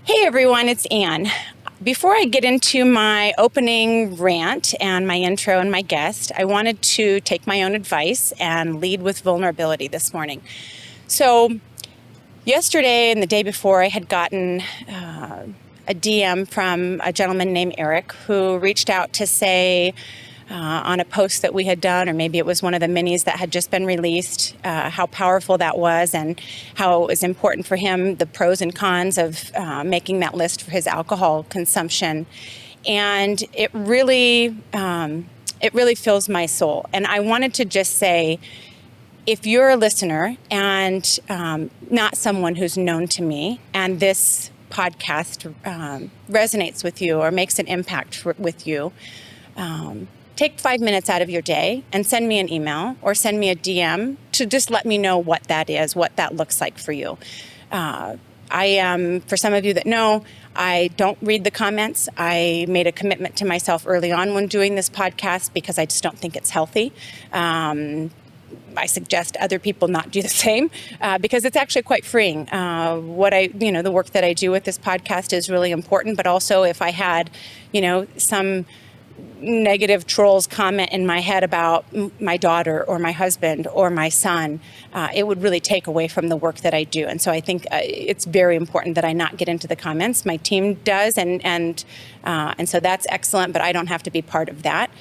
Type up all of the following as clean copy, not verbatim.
Hey everyone, it's Anne. Before I get into my opening rant and my intro and my guest, I wanted to take my own advice and lead with vulnerability this morning. So yesterday and the day before, I had gotten a DM from a gentleman named Eric who reached out to say on a post that we had done, or maybe it was one of the minis that had just been released, how powerful that was and how it was important for him, the pros and cons of making that list for his alcohol consumption. And it really fills my soul. And I wanted to just say, if you're a listener and not someone who's known to me, and this podcast resonates with you or makes an impact with you, take 5 minutes out of your day and send me an email or send me a DM to just let me know what that is, what that looks like for you. I am, for some of you that know, I don't read the comments. I made a commitment to myself early on when doing this podcast because I just don't think it's healthy. I suggest other people not do the same because it's actually quite freeing. The work that I do with this podcast is really important, but also if I had, some negative trolls comment in my head about my daughter or my husband or my son, it would really take away from the work that I do. And so I think it's very important that I not get into the comments. My team does, and so that's excellent, but I don't have to be part of that,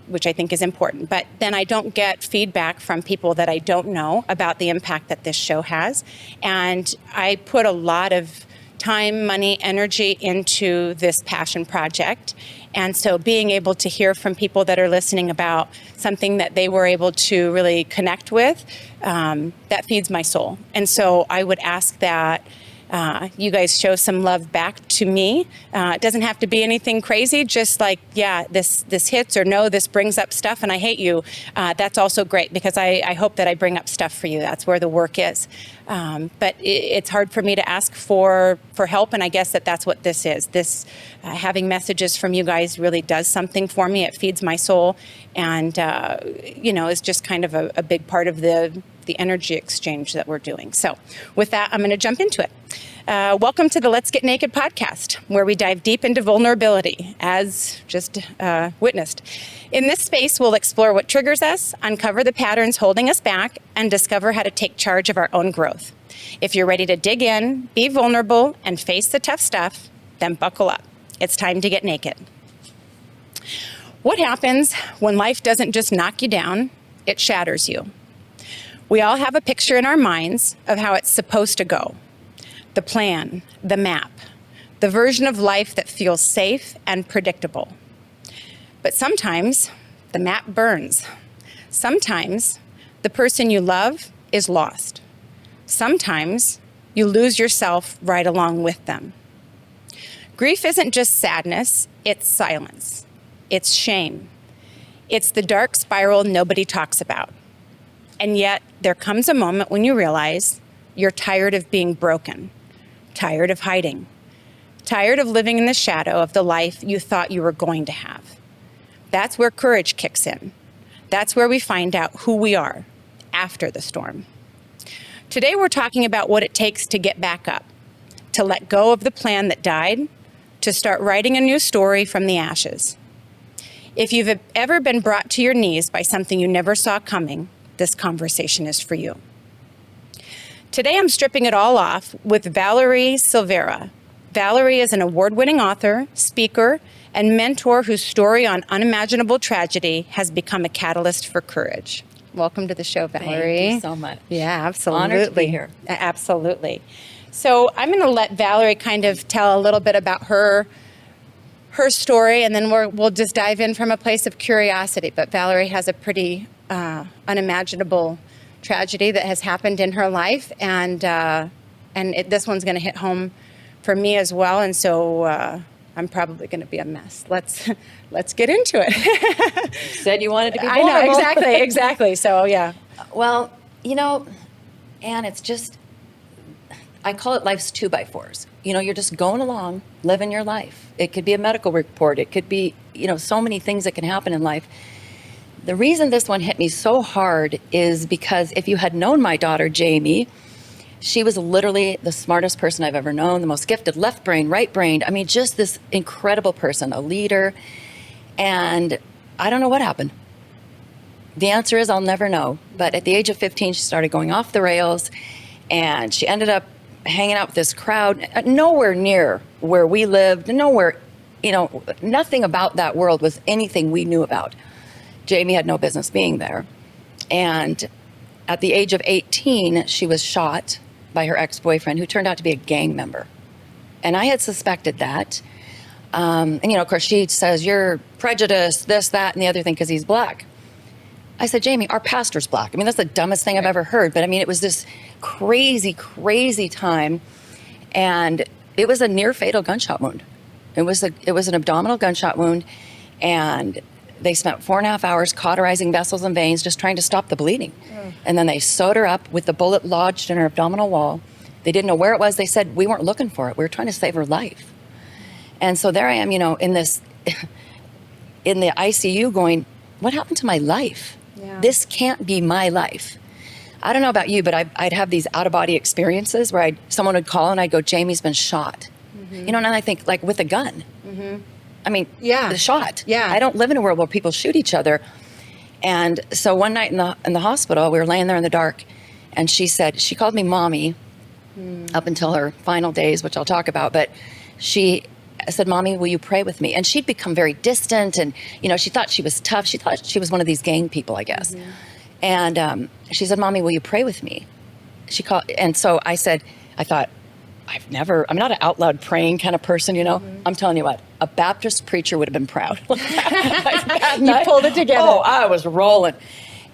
which I think is important. But then I don't get feedback from people that I don't know about the impact that this show has. And I put a lot of time, money, energy into this passion project. And so being able to hear from people that are listening about something that they were able to really connect with, that feeds my soul. And so I would ask that you guys show some love back to me. It doesn't have to be anything crazy, just like, yeah, this hits, or no, this brings up stuff and I hate you. That's also great because I hope that I bring up stuff for you. That's where the work is. But it's hard for me to ask for help, and I guess that's what this is. This having messages from you guys really does something for me. It feeds my soul, and is just kind of a big part of the energy exchange that we're doing. So with that, I'm going to jump into it. Welcome to the Let's Get Naked podcast, where we dive deep into vulnerability, as just witnessed. In this space, we'll explore what triggers us, uncover the patterns holding us back, and discover how to take charge of our own growth. If you're ready to dig in, be vulnerable, and face the tough stuff, then buckle up. It's time to get naked. What happens when life doesn't just knock you down, it shatters you? We all have a picture in our minds of how it's supposed to go. The plan, the map, the version of life that feels safe and predictable. But sometimes the map burns. Sometimes the person you love is lost. Sometimes you lose yourself right along with them. Grief isn't just sadness, it's silence. It's shame. It's the dark spiral nobody talks about. And yet there comes a moment when you realize you're tired of being broken, tired of hiding, tired of living in the shadow of the life you thought you were going to have. That's where courage kicks in. That's where we find out who we are after the storm. Today we're talking about what it takes to get back up, to let go of the plan that died, to start writing a new story from the ashes. If you've ever been brought to your knees by something you never saw coming, this conversation is for you. Today, I'm stripping it all off with Valerie Silveira. Valerie is an award-winning author, speaker, and mentor whose story on unimaginable tragedy has become a catalyst for courage. Welcome to the show, Valerie. Thank you so much. Yeah, absolutely. Honored to be here. Absolutely. So I'm going to let Valerie kind of tell a little bit about her story, and then we'll just dive in from a place of curiosity. But Valerie has a pretty unimaginable tragedy that has happened in her life, and this one's going to hit home for me as well, and so I'm probably going to be a mess. Let's get into it. You said you wanted to be vulnerable. I know, exactly. So yeah. Well, Anne, it's just, I call it life's 2x4s. You're just going along, living your life. It could be a medical report. It could be, so many things that can happen in life. The reason this one hit me so hard is because if you had known my daughter, Jamie, She was literally the smartest person I've ever known, the most gifted, left brain, right brained. I mean, just this incredible person, a leader. And I don't know what happened. The answer is I'll never know. But at the age of 15, she started going off the rails, and she ended up hanging out with this crowd, nowhere near where we lived, nowhere, nothing about that world was anything we knew about. Jamie had no business being there. And at the age of 18, she was shot by her ex-boyfriend, who turned out to be a gang member. And I had suspected that. And of course, she says, you're prejudiced, this, that, and the other thing, because he's black. I said, Jamie, our pastor's black. I mean, that's the dumbest thing I've ever heard. But I mean, it was this crazy, crazy time. And it was a near fatal gunshot wound. It was an abdominal gunshot wound. And they spent 4.5 hours cauterizing vessels and veins, just trying to stop the bleeding. And then they sewed her up with the bullet lodged in her abdominal wall. They didn't know where it was. They said, we weren't looking for it. We were trying to save her life. And so there I am, in the ICU going, what happened to my life? Yeah. This can't be my life. I don't know about you, but I'd have these out-of-body experiences where someone would call and I'd go, Jamie's been shot. And I think, like, with a gun. I mean, the shot. Yeah. I don't live in a world where people shoot each other. And so one night in the hospital, we were laying there in the dark, and she called me mommy up until her final days, which I'll talk about. But she said, Mommy, will you pray with me? And she'd become very distant, and, she thought she was tough. She thought she was one of these gang people, I guess. And she said, Mommy, will you pray with me? And so I thought, I'm not an out loud praying kind of person, I'm telling you what, a Baptist preacher would have been proud. You pulled it together. Oh, I was rolling.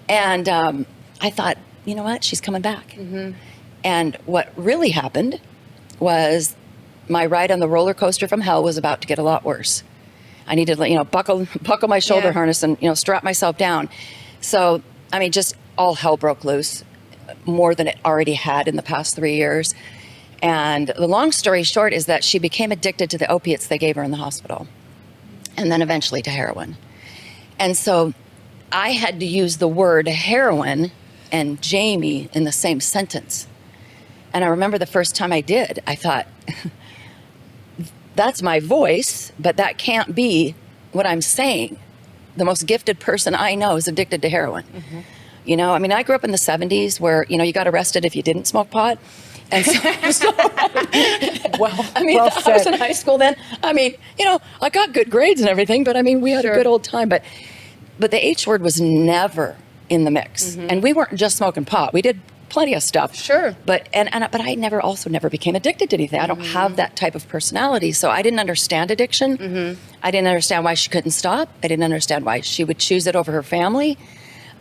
And I thought, you know what, she's coming back. And what really happened was my ride on the roller coaster from hell was about to get a lot worse. I needed to, buckle my shoulder harness and, strap myself down. So, I mean, just all hell broke loose, more than it already had in the past 3 years. And the long story short is that she became addicted to the opiates they gave her in the hospital, and then eventually to heroin. And so I had to use the word heroin and Jamie in the same sentence. And I remember the first time I did, I thought, that's my voice, but that can't be what I'm saying. The most gifted person I know is addicted to heroin. I mean, I grew up in the 70s where, you got arrested if you didn't smoke pot. And so I mean, I was in high school then. I mean, I got good grades and everything, but I mean, we had a good old time. But the H word was never in the mix. And we weren't just smoking pot. We did plenty of stuff. Sure. But I never became addicted to anything. I don't have that type of personality. So I didn't understand addiction. I didn't understand why she couldn't stop. I didn't understand why she would choose it over her family.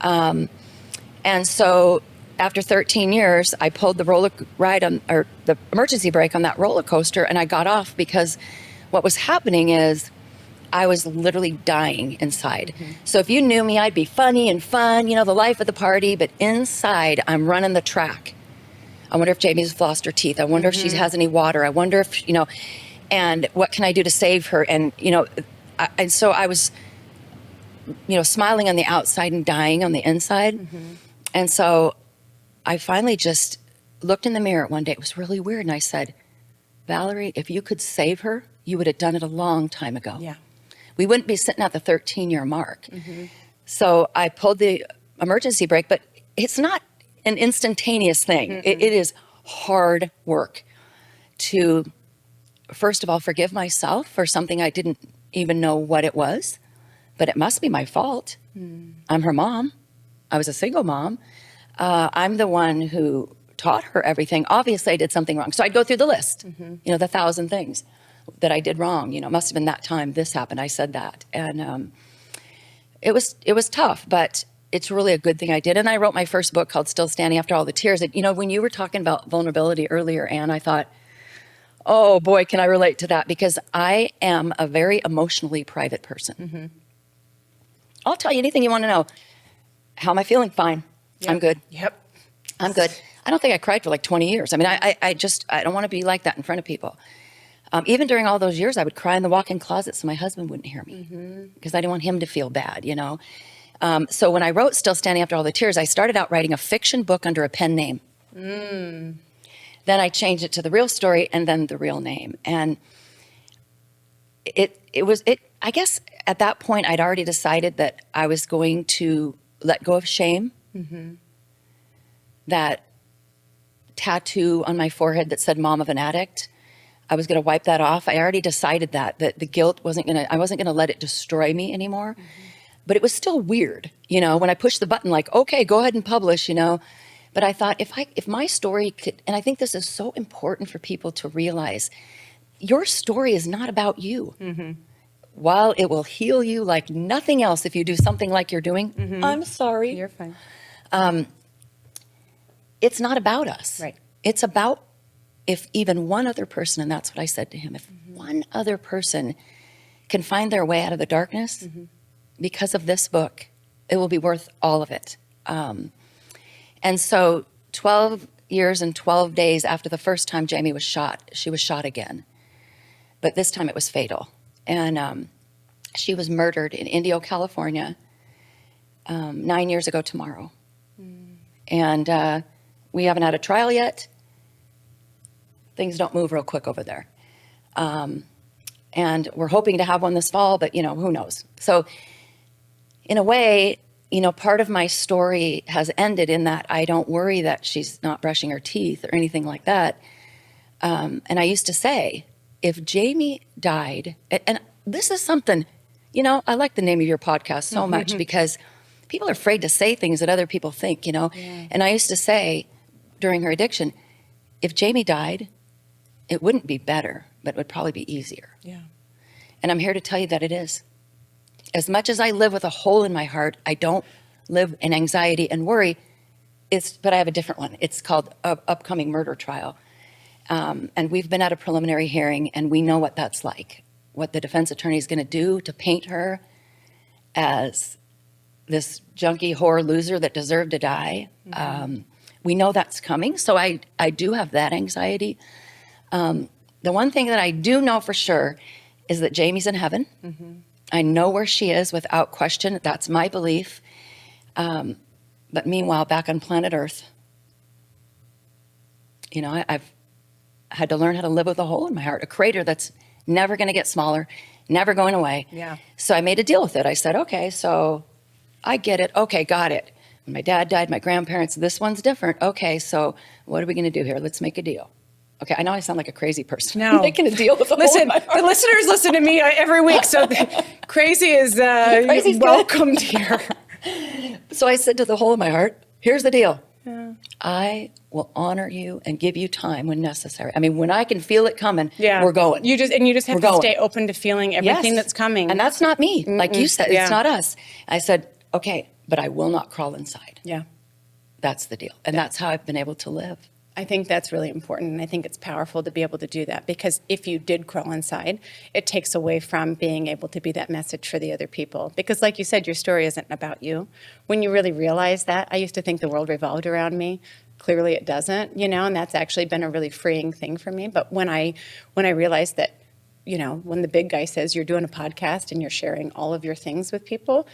And so after 13 years, I pulled the the emergency brake on that roller coaster, and I got off because what was happening is I was literally dying inside. So if you knew me, I'd be funny and fun, the life of the party, but inside I'm running the track. I wonder if Jamie's flossed her teeth. I wonder if she has any water. I wonder if, and what can I do to save her? And, and so I was, smiling on the outside and dying on the inside. And so I finally just looked in the mirror one day. It was really weird. And I said, Valerie, if you could save her, you would have done it a long time ago. Yeah. We wouldn't be sitting at the 13-year mark. So I pulled the emergency brake, but it's not an instantaneous thing. It is hard work to, first of all, forgive myself for something I didn't even know what it was, but it must be my fault. I'm her mom. I was a single mom. I'm the one who taught her everything. Obviously, I did something wrong. So I'd go through the list, the 1,000 things that I did wrong. It must have been that time this happened. I said that. And it was tough, but it's really a good thing I did. And I wrote my first book called Still Standing After All the Tears. And, when you were talking about vulnerability earlier, Anne, I thought, oh boy, can I relate to that? Because I am a very emotionally private person. I'll tell you anything you want to know. How am I feeling? Fine. Yep. I'm good. Yep. I'm good. I don't think I cried for like 20 years. I mean, I don't want to be like that in front of people. Even during all those years, I would cry in the walk-in closet so my husband wouldn't hear me because I didn't want him to feel bad, So when I wrote Still Standing After All the Tears, I started out writing a fiction book under a pen name. Then I changed it to the real story and then the real name. And I guess at that point I'd already decided that I was going to let go of shame. That tattoo on my forehead that said mom of an addict, I was going to wipe that off. I already decided that the guilt I wasn't going to let it destroy me anymore. But it was still weird, when I pushed the button, like, okay, go ahead and publish, But I thought if my story could, and I think this is so important for people to realize, your story is not about you. While it will heal you like nothing else if you do something like you're doing, I'm sorry. You're fine. It's not about us. Right. It's about if even one other person, and that's what I said to him, if one other person can find their way out of the darkness because of this book, it will be worth all of it. And so 12 years and 12 days after the first time Jamie was shot, she was shot again. But this time it was fatal. And she was murdered in Indio, California, 9 years ago tomorrow. And we haven't had a trial yet. Things don't move real quick over there. And we're hoping to have one this fall, but, who knows? So in a way, part of my story has ended in that I don't worry that she's not brushing her teeth or anything like that. And I used to say, if Jamie died, and this is something, I like the name of your podcast so much because people are afraid to say things that other people think, Yeah. And I used to say during her addiction, if Jamie died, it wouldn't be better, but it would probably be easier. Yeah. And I'm here to tell you that it is. As much as I live with a hole in my heart, I don't live in anxiety and worry. But I have a different one. It's called upcoming murder trial. And we've been at a preliminary hearing, and we know what that's like, what the defense attorney is going to do to paint her as this junkie whore loser that deserved to die. We know that's coming, so I do have that anxiety. The one thing that I do know for sure is that Jamie's in heaven. I know where she is without question. That's my belief. But meanwhile, back on planet Earth, I've had to learn how to live with a hole in my heart, a crater that's never going to get smaller, never going away. Yeah. So I made a deal with it. I said, okay, so I get it. Okay, got it. When my dad died, my grandparents, this one's different. Okay, so what are we going to do here? Let's make a deal. Okay, I know I sound like a crazy person. No. Making a deal with a hole in Listen, my the heart. listeners listen to me every week, so crazy is Crazy's good. welcomed here. So I said to the hole in my heart, here's the deal. Yeah. I will honor you and give you time when necessary. I mean, when I can feel it coming, Yeah. we're going. You just have We're to going. stay open to feeling everything Yes. that's coming. And that's not me. Like you said, Yeah. it's not us. I said, okay, but I will not crawl inside. Yeah. That's the deal. And that's how I've been able to live. I think that's really important, and I think it's powerful to be able to do that, because if you did crawl inside, it takes away from being able to be that message for the other people. Because like you said, your story isn't about you. When you really realize that, I used to think the world revolved around me. Clearly it doesn't, and that's actually been a really freeing thing for me. But when I realized that, when the big guy says you're doing a podcast and you're sharing all of your things with people,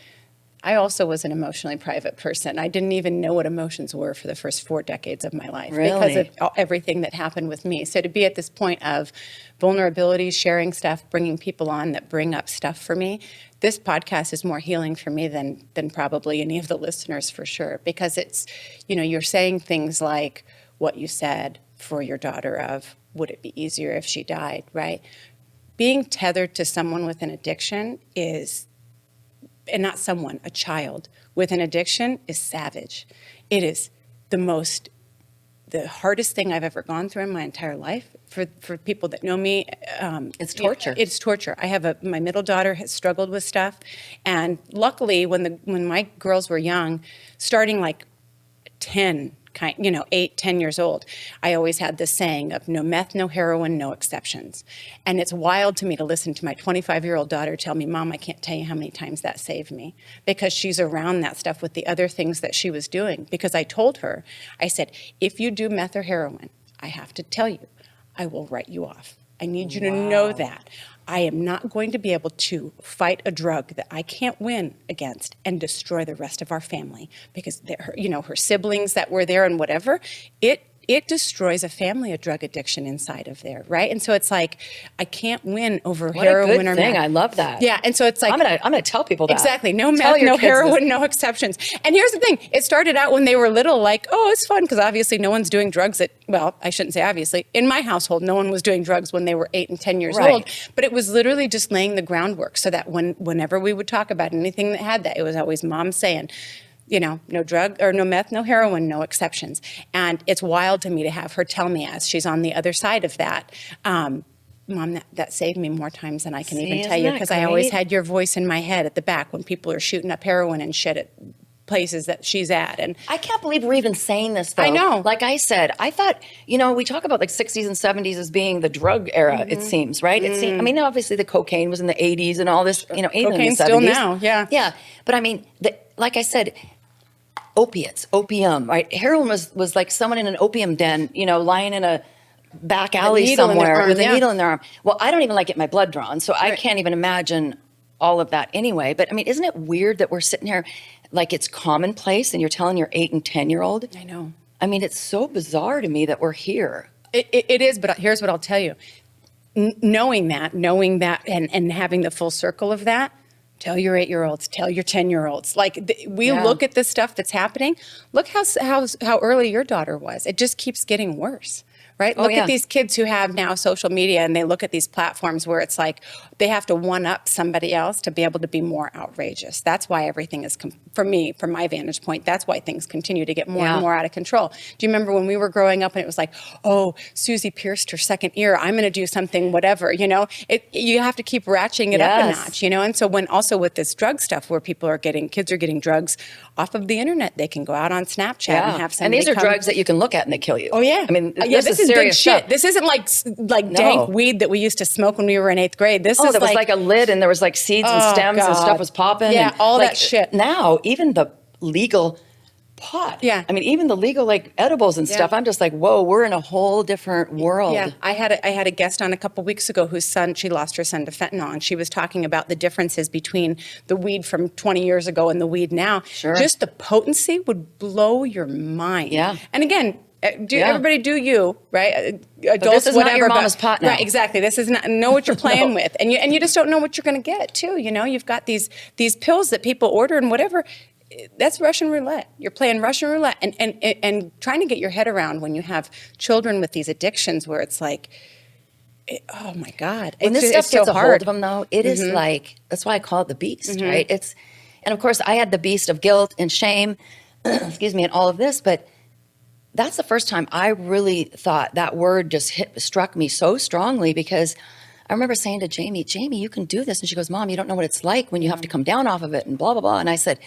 I also was an emotionally private person. I didn't even know what emotions were for the first 4 decades of my life because of everything that happened with me. So to be at this point of vulnerability, sharing stuff, bringing people on that bring up stuff for me, this podcast is more healing for me than probably any of the listeners, for sure. Because it's, you're saying things like what you said for your daughter of, would it be easier if she died, right? Being tethered to someone with an addiction is, and not someone, a child with an addiction is savage. It is the hardest thing I've ever gone through in my entire life. For people that know me, It's torture. It's torture. I have my middle daughter has struggled with stuff, and luckily, when my girls were young, starting like 8, 10 years old, I always had this saying of no meth, no heroin, no exceptions. And it's wild to me to listen to my 25-year-old daughter tell me, Mom, I can't tell you how many times that saved me, because she's around that stuff with the other things that she was doing. Because I told her, I said, if you do meth or heroin, I have to tell you, I will write you off. I need you to know that. I am not going to be able to fight a drug that I can't win against and destroy the rest of our family, because her siblings that were there and whatever, it it destroys a family of drug addiction inside of there, right? And so it's like, I can't win over What heroin a good or thing. meth. I love that. Yeah, and so it's like, I'm gonna tell people that. exactly, no Tell meth, your no kids this. heroin, no exceptions. And here's the thing, it started out when they were little, like, oh, it's fun, because obviously no one's doing drugs well, I shouldn't say obviously. In my household, no one was doing drugs when they were 8 and 10 years Right. old, but it was literally just laying the groundwork so that whenever we would talk about anything that had that, it was always mom saying, you know, no drug or no meth, no heroin, no exceptions. And it's wild to me to have her tell me as she's on the other side of that, Mom, that saved me more times than I can even tell isn't you, that because I always great? had your voice in my head at the back when people are shooting up heroin and shit at places that she's at. And I can't believe we're even saying this, though. I know. Like I said, I thought, you know, we talk about like 60s and 70s as being the drug era, it seems, right? It seems, I mean, obviously the cocaine was in the 80s and all this, you know, even in the 70s. Cocaine's still now, yeah. Yeah. But I mean, like I said, opiates, opium, right? Heroin was like someone in an opium den, you know, lying in a back alley needle in their somewhere arm, with a yeah. needle in their arm. Well, I don't even like get my blood drawn, so I Right. can't even imagine all of that anyway. But I mean, isn't it weird that we're sitting here like it's commonplace and you're telling your 8 and 10-year-old? I know. I mean, it's so bizarre to me that we're here. It is, but here's what I'll tell you. Knowing that, and having the full circle of that, tell your 8-year-olds, tell your 10-year-olds. Like, we Yeah. look at the stuff that's happening. Look how early your daughter was. It just keeps getting worse. Right? Look yeah. at these kids who have now social media, and they look at these platforms where it's like they have to one up somebody else to be able to be more outrageous. That's why everything is, for me, from my vantage point, that's why things continue to get more Yeah. and more out of control. Do you remember when we were growing up and it was like, oh, Susie pierced her second ear, I'm going to do something, whatever, you know? You have to keep ratcheting it up a Yes. notch, you know? And so when also with this drug stuff where kids are getting drugs off of the internet, they can go out on Snapchat and have And somebody these are come. drugs that you can look at and they kill you. Oh yeah, I mean, yeah, this is good serious shit. stuff. This isn't like No. dank weed that we used to smoke when we were in 8th grade. This Oh, is there was like a lid and there was like seeds and Oh, stems and God. stuff was popping. Yeah, and all like, that shit. Now, even the legal pot. Yeah. I mean, even the legal like edibles and stuff. I'm just like, whoa, we're in a whole different world. Yeah, I had a guest on a couple weeks ago whose son, she lost her son to fentanyl, and she was talking about the differences between the weed from 20 years ago and the weed now. Sure. Just the potency would blow your mind. Yeah. And again, Yeah. everybody do you, right? Adults, this is not whatever. your mama's pot now. Right, exactly. This is not, know what you're playing No. with. And you just don't know what you're going to get, too. You know, you've got these pills that people order and whatever. That's Russian roulette. You're playing Russian roulette and trying to get your head around when you have children with these addictions where it's like, oh my God. When this It's stuff gets so a hold hard. of them, though, it is like, that's why I call it the beast, Mm-hmm. right? And of course, I had the beast of guilt and shame, excuse me, and all of this, but that's the first time I really thought that word just struck me so strongly, because I remember saying to Jamie, you can do this. And she goes, Mom, you don't know what it's like when you have to come down off of it and blah, blah, blah. And I said,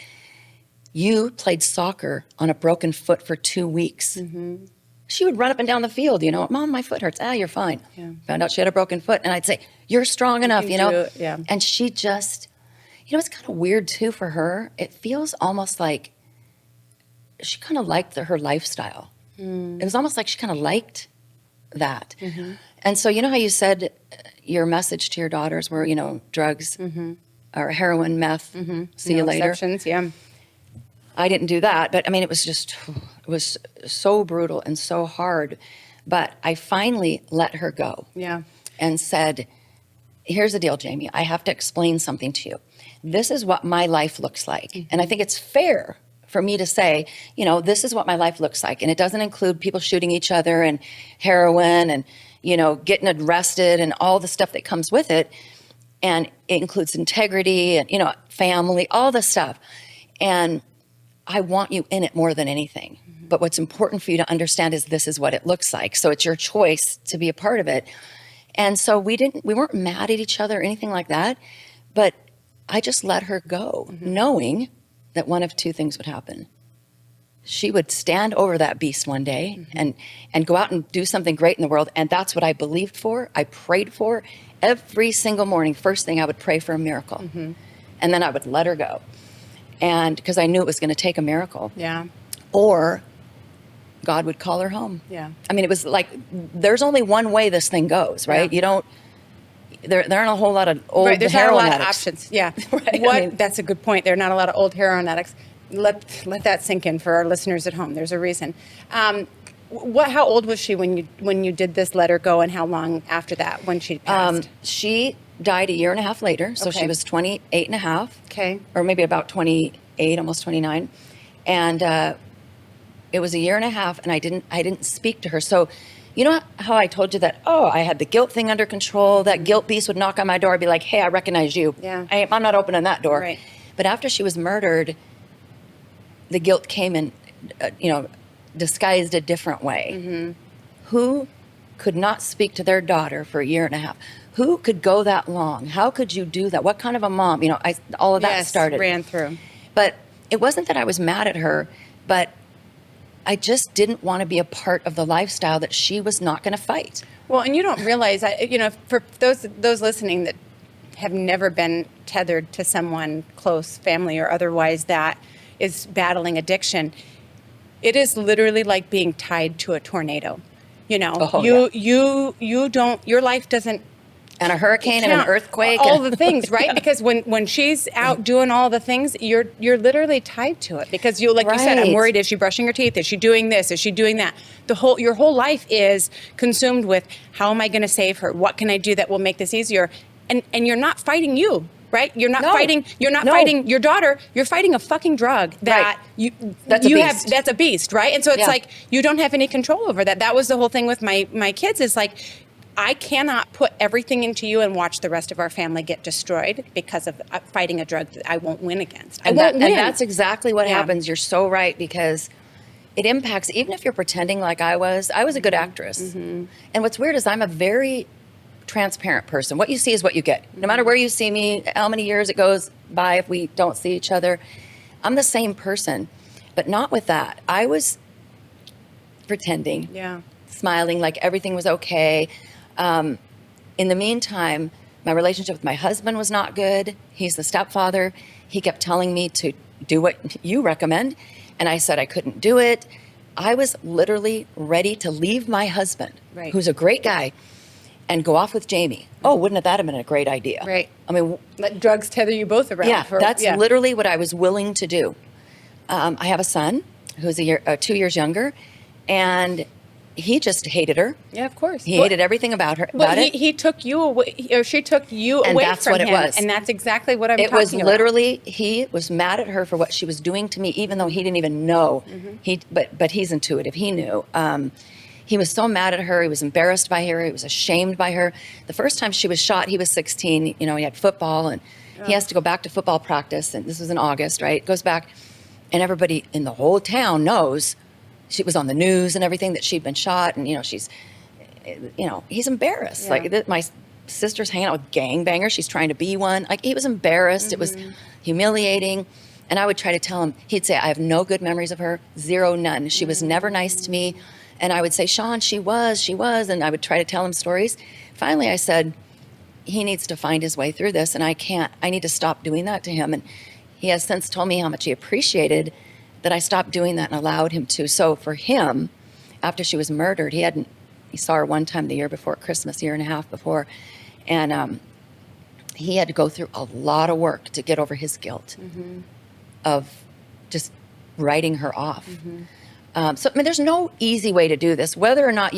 you played soccer on a broken foot for 2 weeks. Mm-hmm. She would run up and down the field, you know, Mom, my foot hurts. You're fine. Yeah. Found out she had a broken foot. And I'd say, you're strong enough, can you know. do it, yeah. And she just, you know, it's kind of weird too for her. It feels almost like she kind of liked her lifestyle. It was almost like she kind of liked that. Mm-hmm. And so, you know how you said your message to your daughters were, you know, drugs or heroin, meth, see you No later. exceptions, yeah. I didn't do that, but I mean, it was so brutal and so hard. But I finally let her go. Yeah. And said, here's the deal, Jamie. I have to explain something to you. This is what my life looks like. And I think it's fair for me to say, you know, this is what my life looks like. And it doesn't include people shooting each other and heroin and, you know, getting arrested and all the stuff that comes with it. And it includes integrity and, you know, family, all the stuff. And I want you in it more than anything. But what's important for you to understand is this is what it looks like. So it's your choice to be a part of it. And so we weren't mad at each other or anything like that. But I just let her go, knowing that one of two things would happen. She would stand over that beast one day and go out and do something great in the world. And that's what I believed for. I prayed for every single morning. First thing, I would pray for a miracle. And then I would let her go. And because I knew it was going to take a miracle. Yeah. Or God would call her home. Yeah. I mean, it was like, there's only one way this thing goes, right? Yeah. You don't, there aren't a whole lot of old Right, there's not a heroin lot addicts. of options. Yeah. Right, What? I mean- That's a good point. There are not a lot of old heroin addicts. Let that sink in for our listeners at home. There's a reason. How old was she when you did this let her go, and how long after that when she passed? She died a year and a half later, so Okay. she was 28 and a half. Okay. Or maybe about 28, almost 29. And it was a year and a half, and I didn't speak to her. So, you know how I told you that, I had the guilt thing under control, that guilt beast would knock on my door and be like, hey, I recognize you. Yeah. I'm not opening that door. Right. But after she was murdered, the guilt came in, disguised a different way. Mm-hmm. Who could not speak to their daughter for a year and a half? Who could go that long? How could you do that? What kind of a mom? All of that Yes, started. ran through. But it wasn't that I was mad at her, but I just didn't want to be a part of the lifestyle that she was not going to fight. Well, and you don't realize, for those listening that have never been tethered to someone close, family or otherwise, that is battling addiction, it is literally like being tied to a tornado. You don't, your life doesn't. And a hurricane and an earthquake. All the things, right? Because when she's out doing all the things, you're literally tied to it. Because you said, I'm worried, is she brushing her teeth? Is she doing this? Is she doing that? Your whole life is consumed with, how am I going to save her? What can I do that will make this easier? And you're not fighting you, right? You're not fighting your daughter. You're fighting a fucking drug that That's a beast, right? And so it's like, you don't have any control over that. That was the whole thing with my kids, is like, I cannot put everything into you and watch the rest of our family get destroyed because of fighting a drug that I won't win against. And that's exactly what happens. You're so right, because it impacts, even if you're pretending like I was a good actress. Mm-hmm. And what's weird is I'm a very transparent person. What you see is what you get. No matter where you see me, how many years it goes by if we don't see each other, I'm the same person. But not with that. I was pretending, smiling like everything was okay. In the meantime, my relationship with my husband was not good. He's the stepfather. He kept telling me to do what you recommend, and I said I couldn't do it. I was literally ready to leave my husband, who's a great guy, and go off with Jamie. Oh, wouldn't that have been a great idea? Right. I mean, let drugs tether you both around. Yeah, that's literally what I was willing to do. I have a son who's 2 years younger, and he just hated her. Yeah, of course. He hated everything about her. But he took you away, or she took you and away that's from what him. It was. And that's exactly what I'm talking about. It was literally, he was mad at her for what she was doing to me, even though he didn't even know. Mm-hmm. But he's intuitive. He knew. He was so mad at her. He was embarrassed by her. He was ashamed by her. The first time she was shot, he was 16. He had football, and he has to go back to football practice. And this was in August, right? Goes back, and everybody in the whole town knows. She was on the news and everything that she'd been shot, and she's, he's embarrassed. Yeah. Like my sister's hanging out with gangbangers. She's trying to be one. Like, he was embarrassed. Mm-hmm. It was humiliating. And I would try to tell him. He'd say, "I have no good memories of her. Zero, none. She was never nice to me." And I would say, "Sean, she was," and I would try to tell him stories. Finally, I said, he needs to find his way through this, and I need to stop doing that to him. And he has since told me how much he appreciated that I stopped doing that and allowed him to. So for him, after she was murdered, he saw her one time the year before Christmas, year and a half before, and he had to go through a lot of work to get over his guilt of just writing her off. So there's no easy way to do this. Whether or not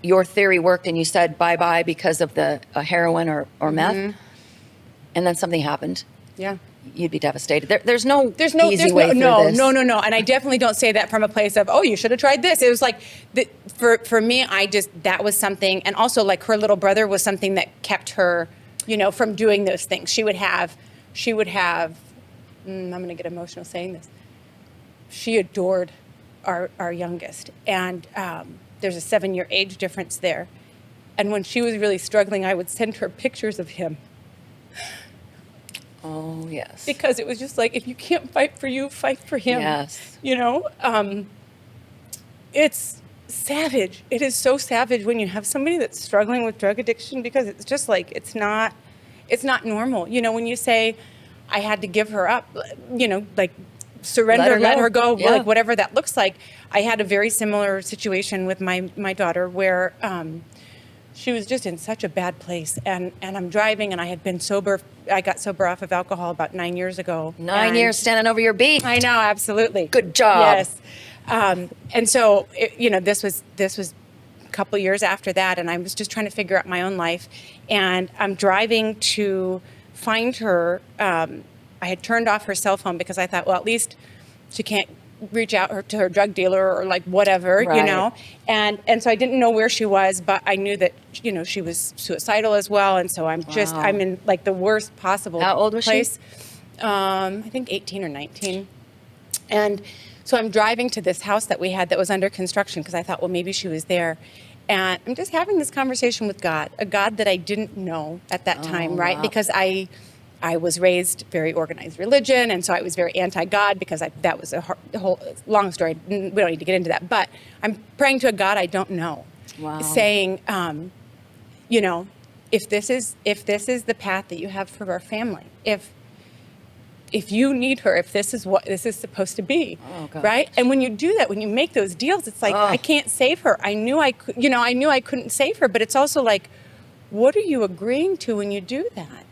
your theory worked and you said bye-bye because of the heroin or meth, and then something happened. Yeah. You'd be devastated. There's no easy way through this. No. And I definitely don't say that from a place of, you should have tried this. It was like, for me, that was something. And also, like, her little brother was something that kept her, from doing those things. She would have, I'm going to get emotional saying this. She adored our youngest. And there's a 7-year age difference there. And when she was really struggling, I would send her pictures of him. Oh, yes. Because it was just like, if you can't fight for you, fight for him. Yes. It's savage. It is so savage when you have somebody that's struggling with drug addiction, because it's just like, it's not normal. When you say, I had to give her up, like surrender, let her go, like whatever that looks like. I had a very similar situation with my daughter where she was just in such a bad place, and I'm driving, and I had been sober. I got sober off of alcohol about 9 years ago. 9 years standing over your beat. I know, absolutely. Good job. Yes. And so, this was a couple years after that, and I was just trying to figure out my own life. And I'm driving to find her. I had turned off her cell phone because I thought, well, at least she can't reach out to her drug dealer or like whatever, Right. And so I didn't know where she was, but I knew that, she was suicidal as well. And so I'm in like the worst possible How old was place. I think 18 or 19. And so I'm driving to this house that we had that was under construction because I thought, well, maybe she was there. And I'm just having this conversation with God, a God that I didn't know at that time, right? wow. Because I was raised very organized religion, and so I was very anti-God because that was a whole long story. We don't need to get into that. But I'm praying to a God I don't know, Wow. saying, if this is the path that you have for our family, if you need her, if this is what this is supposed to be, Oh, gosh. right? And when you do that, when you make those deals, it's like, I can't save her. I knew I couldn't save her, but it's also like, what are you agreeing to when you do that?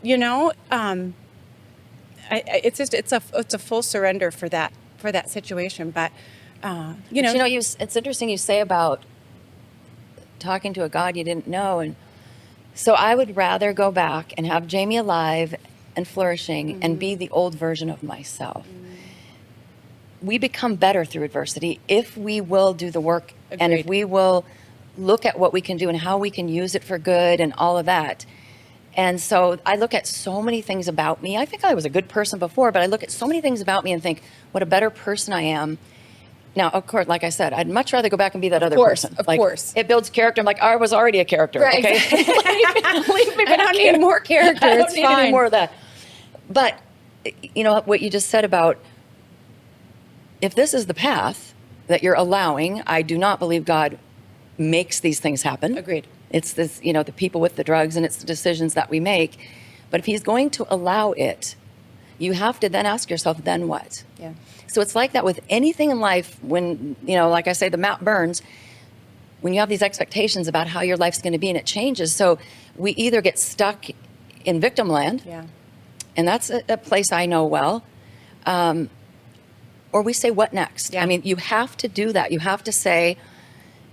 It's a full surrender for that situation. But It's interesting you say about talking to a God you didn't know. And so I would rather go back and have Jamie alive and flourishing and be the old version of myself. We become better through adversity if we will do the work. And if Agreed. we will look at what we can do and how we can use it for good and all of that. And so I look at so many things about me. I think I was a good person before, but I look at so many things about me and think what a better person I am. Now, of course, like I said, I'd much rather go back and be that other person. Of course. It builds character. I'm like, I was already a character. Right. Okay. Leave me I don't need more character. I don't It's need any fine. more of that. But what you just said about if this is the path that you're allowing, I do not believe God makes these things happen. Agreed. It's this, the people with the drugs, and it's the decisions that we make. But if he's going to allow it, you have to then ask yourself, then what? Yeah. So it's like that with anything in life when, like I say, the map burns, when you have these expectations about how your life's going to be and it changes. So we either get stuck in victim land, Yeah. and that's a place I know well, or we say, what next? Yeah. I mean, you have to do that. You have to say,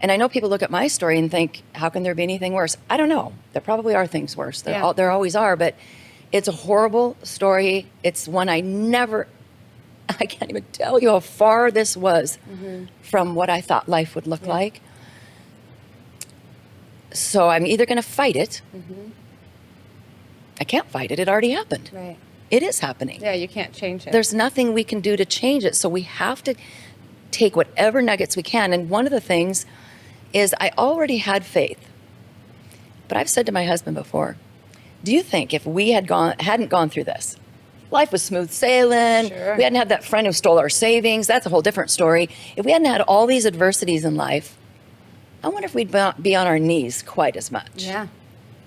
and I know people look at my story and think, how can there be anything worse? I don't know. There probably are things worse. There always are, but it's a horrible story. It's one I can't even tell you how far this was from what I thought life would look like. So I'm either going to fight it. I can't fight it. It already happened. Right. It is happening. Yeah, you can't change it. There's nothing we can do to change it. So we have to take whatever nuggets we can. And one of the things is I already had faith. But I've said to my husband before, do you think if we hadn't gone through this, life was smooth sailing, Sure. we hadn't had that friend who stole our savings, that's a whole different story. If we hadn't had all these adversities in life, I wonder if we'd be on our knees quite as much. Yeah.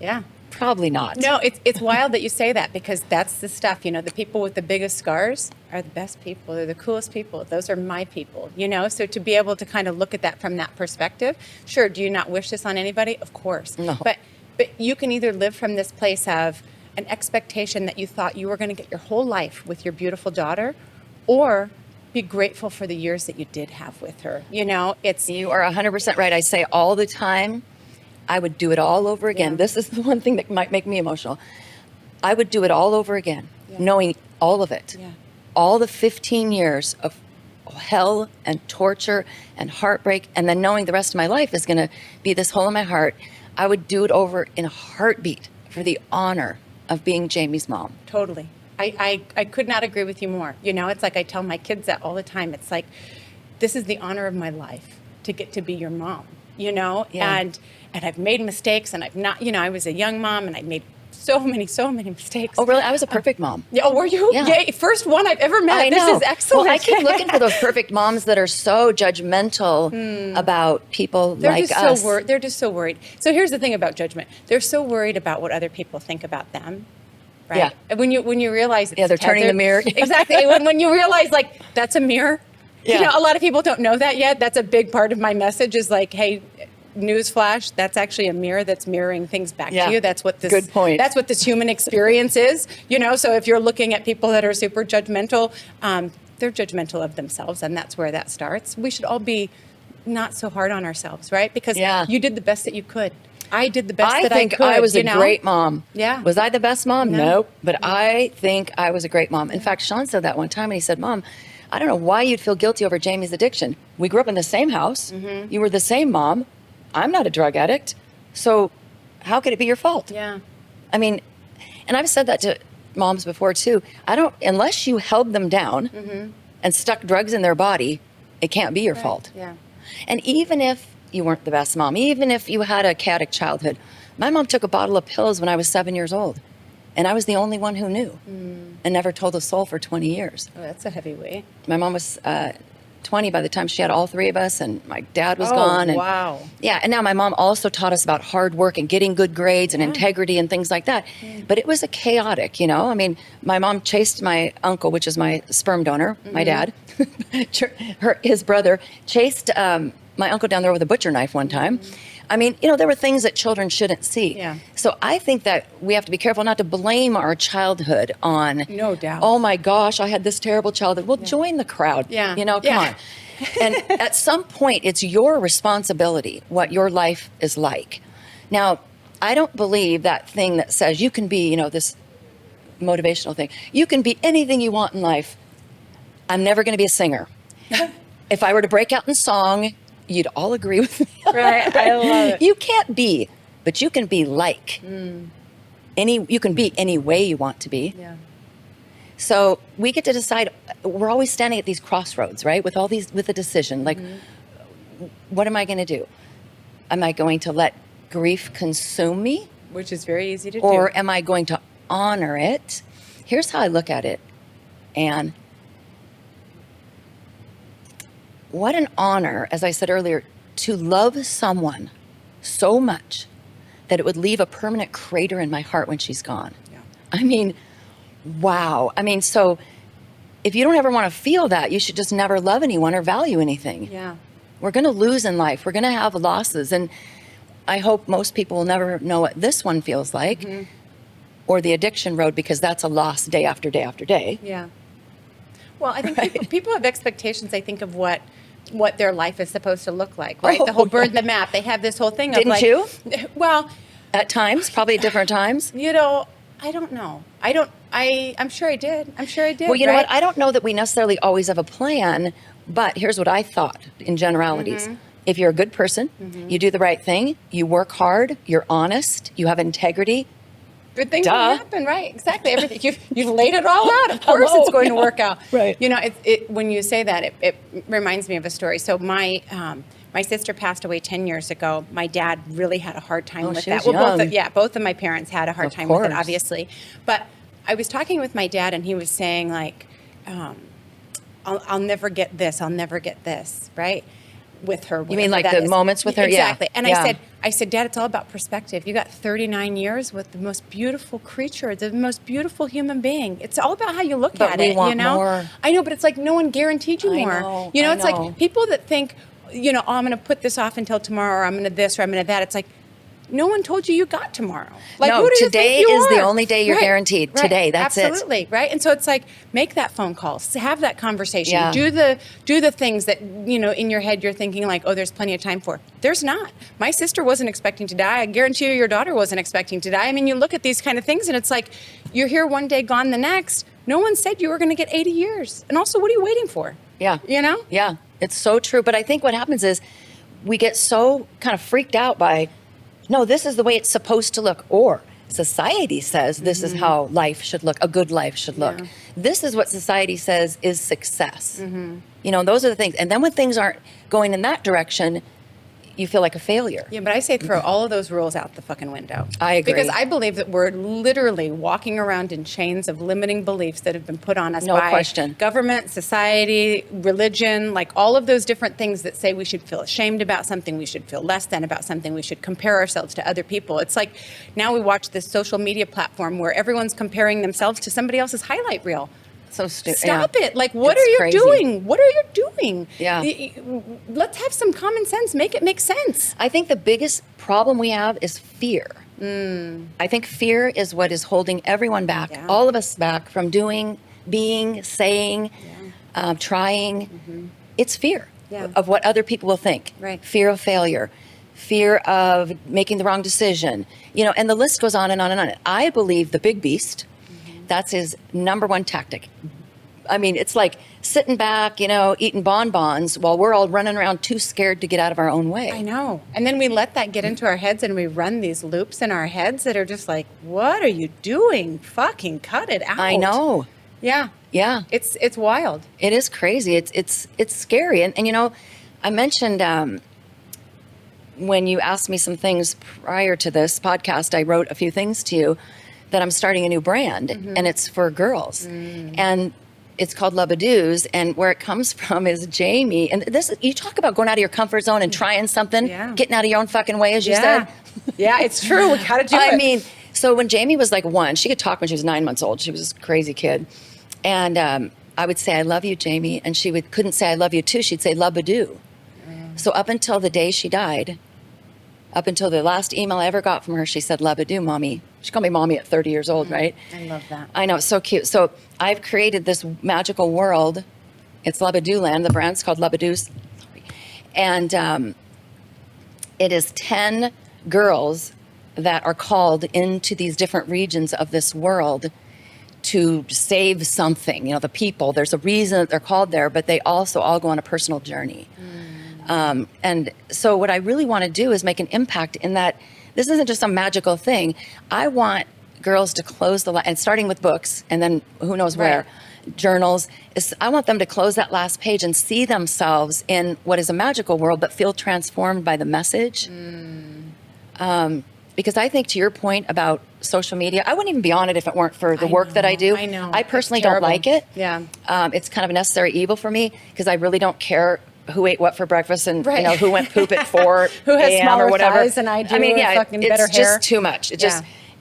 Yeah. Probably not. No, it's wild that you say that because that's the stuff, the people with the biggest scars are the best people. They're the coolest people. Those are my people, So to be able to kind of look at that from that perspective, sure, do you not wish this on anybody? Of course. No. But you can either live from this place of an expectation that you thought you were going to get your whole life with your beautiful daughter, or be grateful for the years that you did have with her. You are 100% right. I say all the time, I would do it all over again. Yeah. This is the one thing that might make me emotional. I would do it all over again, knowing all of it. Yeah. All the 15 years of hell and torture and heartbreak, and then knowing the rest of my life is going to be this hole in my heart. I would do it over in a heartbeat for the honor of being Jamie's mom. Totally. I could not agree with you more. It's like I tell my kids that all the time. It's like, this is the honor of my life to get to be your mom, Yeah. And I've made mistakes, and I've not, I was a young mom, and I made so many mistakes. Oh, really? I was a perfect mom. Yeah, were you? Yeah. Yay, first one I've ever met. I know. This is excellent. Well, I keep looking for those perfect moms that are so judgmental about people like us. They're just so worried. So here's the thing about judgment. They're so worried about what other people think about them. Right? Yeah. And when you realize it's they're turning the tethered- mirror. Exactly. when you realize like that's a mirror. Yeah. A lot of people don't know that yet. That's a big part of my message is like, hey, newsflash, that's actually a mirror that's mirroring things back Yeah. to you. That's what this Good point. That's what this human experience is. So if you're looking at people that are super judgmental, they're judgmental of themselves, and that's where that starts. We should all be not so hard on ourselves, right? Because you did the best that you could. I did the best that I could. I think I was a great mom. Yeah. Was I the best mom? No. Nope. But I think I was a great mom. In fact, Sean said that one time, and he said, Mom, I don't know why you'd feel guilty over Jamie's addiction. We grew up in the same house. You were the same mom. I'm not a drug addict. So how could it be your fault? Yeah. I mean, and I've said that to moms before too. Unless you held them down and stuck drugs in their body, it can't be your fault. Yeah. And even if you weren't the best mom, even if you had a chaotic childhood, my mom took a bottle of pills when I was 7 years old. And I was the only one who knew and never told a soul for 20 years. Oh, that's a heavy weight. My mom was 20 by the time she had all three of us, and my dad was gone. And, wow. Yeah, and now my mom also taught us about hard work and getting good grades and integrity and things like that. But it was a chaotic, I mean, my mom chased my uncle, which is my sperm donor, my dad, his brother, chased my uncle down there with a butcher knife one time. I mean, there were things that children shouldn't see. Yeah. So I think that we have to be careful not to blame our childhood on, no doubt. Oh my gosh, I had this terrible childhood. Well, join the crowd. Yeah. Come on. And at some point, it's your responsibility what your life is like. Now, I don't believe that thing that says you can be, this motivational thing. You can be anything you want in life. I'm never going to be a singer. If I were to break out in song, you'd all agree with me. Right. I love it. You can't be, but you can be like. You can be any way you want to be. Yeah. So we get to decide. We're always standing at these crossroads, right? With a decision, like, what am I going to do? Am I going to let grief consume me? Which is very easy to do. Or am I going to honor it? Here's how I look at it, Anne. What an honor, as I said earlier, to love someone so much that it would leave a permanent crater in my heart when she's gone. Yeah. I mean, wow. I mean, so if you don't ever want to feel that, you should just never love anyone or value anything. Yeah. We're going to lose in life. We're going to have losses. And I hope most people will never know what this one feels like or the addiction road, because that's a loss day after day after day. Yeah. Well, I think people have expectations, I think, of what their life is supposed to look like, right? The whole bird in the map. They have this whole thing of Didn't you? Well, at times, probably at different times. I don't know. I'm sure I did. Well, you know what? I don't know that we necessarily always have a plan, but here's what I thought in generalities. If you're a good person, you do the right thing, you work hard, you're honest, you have integrity. Good things will happen, right? Exactly. Everything you've laid it all out. Of course, it's going to work out. Right. When you say that, it reminds me of a story. So my sister passed away 10 years ago. My dad really had a hard time with that. Both of my parents had a hard time with it, obviously. But I was talking with my dad, and he was saying, like, I'll never get this. I'll never get this, right? With her. You mean like the moments with her? Exactly. Yeah. And I said, Dad, it's all about perspective. You got 39 years with the most beautiful creature, the most beautiful human being. It's all about how you look at it, want more. I know, but it's like no one guaranteed you more. It's like people that think, oh, I'm going to put this off until tomorrow, or I'm going to this, or I'm going to that. It's like, no one told you got tomorrow. Like, no, who do today you think you is are? the only day you're guaranteed. Right. Today, that's Absolutely, right? And so it's like, make that phone call, have that conversation, Yeah. do the things that, in your head you're thinking like, oh, there's plenty of time for. There's not. My sister wasn't expecting to die. I guarantee you your daughter wasn't expecting to die. I mean, you look at these kind of things and it's like, you're here one day, gone the next. No one said you were going to get 80 years. And also, what are you waiting for? Yeah. Yeah, it's so true. But I think what happens is we get so kind of freaked out by, no, this is the way it's supposed to look. Or society says this is how life should look, a good life should look. Yeah. This is what society says is success. Those are the things. And then when things aren't going in that direction, you feel like a failure. Yeah, but I say throw all of those rules out the fucking window. I agree. Because I believe that we're literally walking around in chains of limiting beliefs that have been put on us No by question. government, society, religion, like all of those different things that say we should feel ashamed about something, we should feel less than about something, we should compare ourselves to other people. It's like now we watch this social media platform where everyone's comparing themselves to somebody else's highlight reel. So stupid. Stop it. Like, what It's are you crazy. doing? What are you doing? Yeah. Let's have some common sense. Make it make sense. I think the biggest problem we have is fear. I think fear is what is holding everyone back, Yeah. all of us back from doing, being, saying. trying. It's fear Yeah. of what other people will think. Right. Fear of failure, fear of making the wrong decision, and the list goes on and on and on. I believe the big beast, that's his number one tactic. I mean, it's like sitting back, eating bonbons while we're all running around too scared to get out of our own way. I know. And then we let that get into our heads and we run these loops in our heads that are just like, what are you doing? Fucking cut it out. I know. Yeah. Yeah. It's wild. It is crazy. It's scary. And I mentioned when you asked me some things prior to this podcast, I wrote a few things to you that I'm starting a new brand and it's for girls. And it's called Labadoos, and where it comes from is Jamie. And this, you talk about going out of your comfort zone and trying something, getting out of your own fucking way, as you said. Yeah, it's true. We gotta do it. I mean, so when Jamie was like 1, she could talk when she was 9 months old. She was this crazy kid. And I would say, I love you, Jamie. And she couldn't say, I love you too. She'd say, Labadoo. So up until the day she died, up until the last email I ever got from her, she said, Labadoo, Mommy. She called me Mommy at 30 years old, right? I love that. I know, it's so cute. So I've created this magical world. It's Labadoo Land. The brand's called Labadoos. And it is 10 girls that are called into these different regions of this world to save something. The people, there's a reason that they're called there, but they also all go on a personal journey. And so what I really want to do is make an impact in that this isn't just some magical thing. I want girls to close and starting with books, and then who knows where, journals, I want them to close that last page and see themselves in what is a magical world, but feel transformed by the message. Because I think, to your point about social media, I wouldn't even be on it if it weren't for the work that I do. I know. I personally don't like it. Yeah. It's kind of a necessary evil for me because I really don't care who ate what for breakfast and who went poop at 4 who has a.m. smaller or whatever. thighs than I do. I mean, yeah, fucking it's better just hair. too much.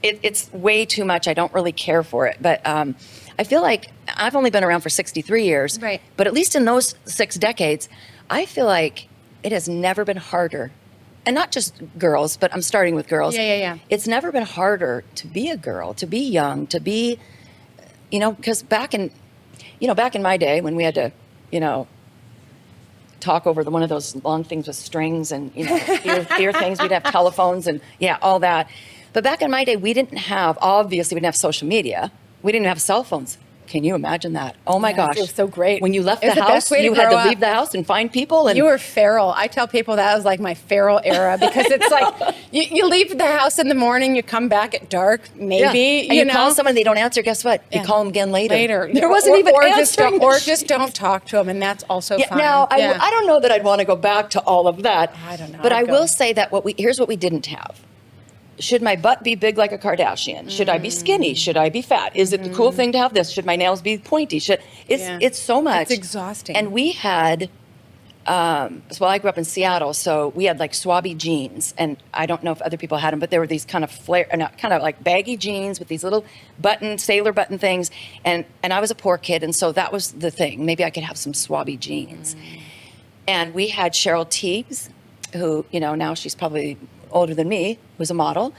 It's way too much. I don't really care for it. But I feel like I've only been around for 63 years. Right. But at least in those 6 decades, I feel like it has never been harder. And not just girls, but I'm starting with girls. Yeah. It's never been harder to be a girl, to be young, to be, because back in my day when we had to, talk over one of those long things with strings and, ear things, we'd have telephones and all that. But back in my day, we didn't have social media. We didn't have cell phones. Can you imagine that? Oh my gosh. It was so great. When you left the It was the house, best way to you had grow to leave up. the house and find people. And You were feral. I tell people that was like my feral era because it's like you leave the house in the morning, you come back at dark, maybe. And you call someone, they don't answer. Guess what? You call them again later. There wasn't even answering. just don't talk to them, and that's also fine. Now, I don't know that I'd want to go back to all of that. I don't know. But I will say that here's what we didn't have. Should my butt be big like a Kardashian? Should I be skinny? Should I be fat? Is it the cool thing to have this? Should my nails be pointy? It's so much. It's exhausting. And we had, I grew up in Seattle, so we had like swabby jeans, and I don't know if other people had them, but there were these kind of kind of like baggy jeans with these little sailor button things, and I was a poor kid, and so that was the thing. Maybe I could have some swabby jeans. And we had Cheryl Teagues, who, now she's probably older than me, was a model.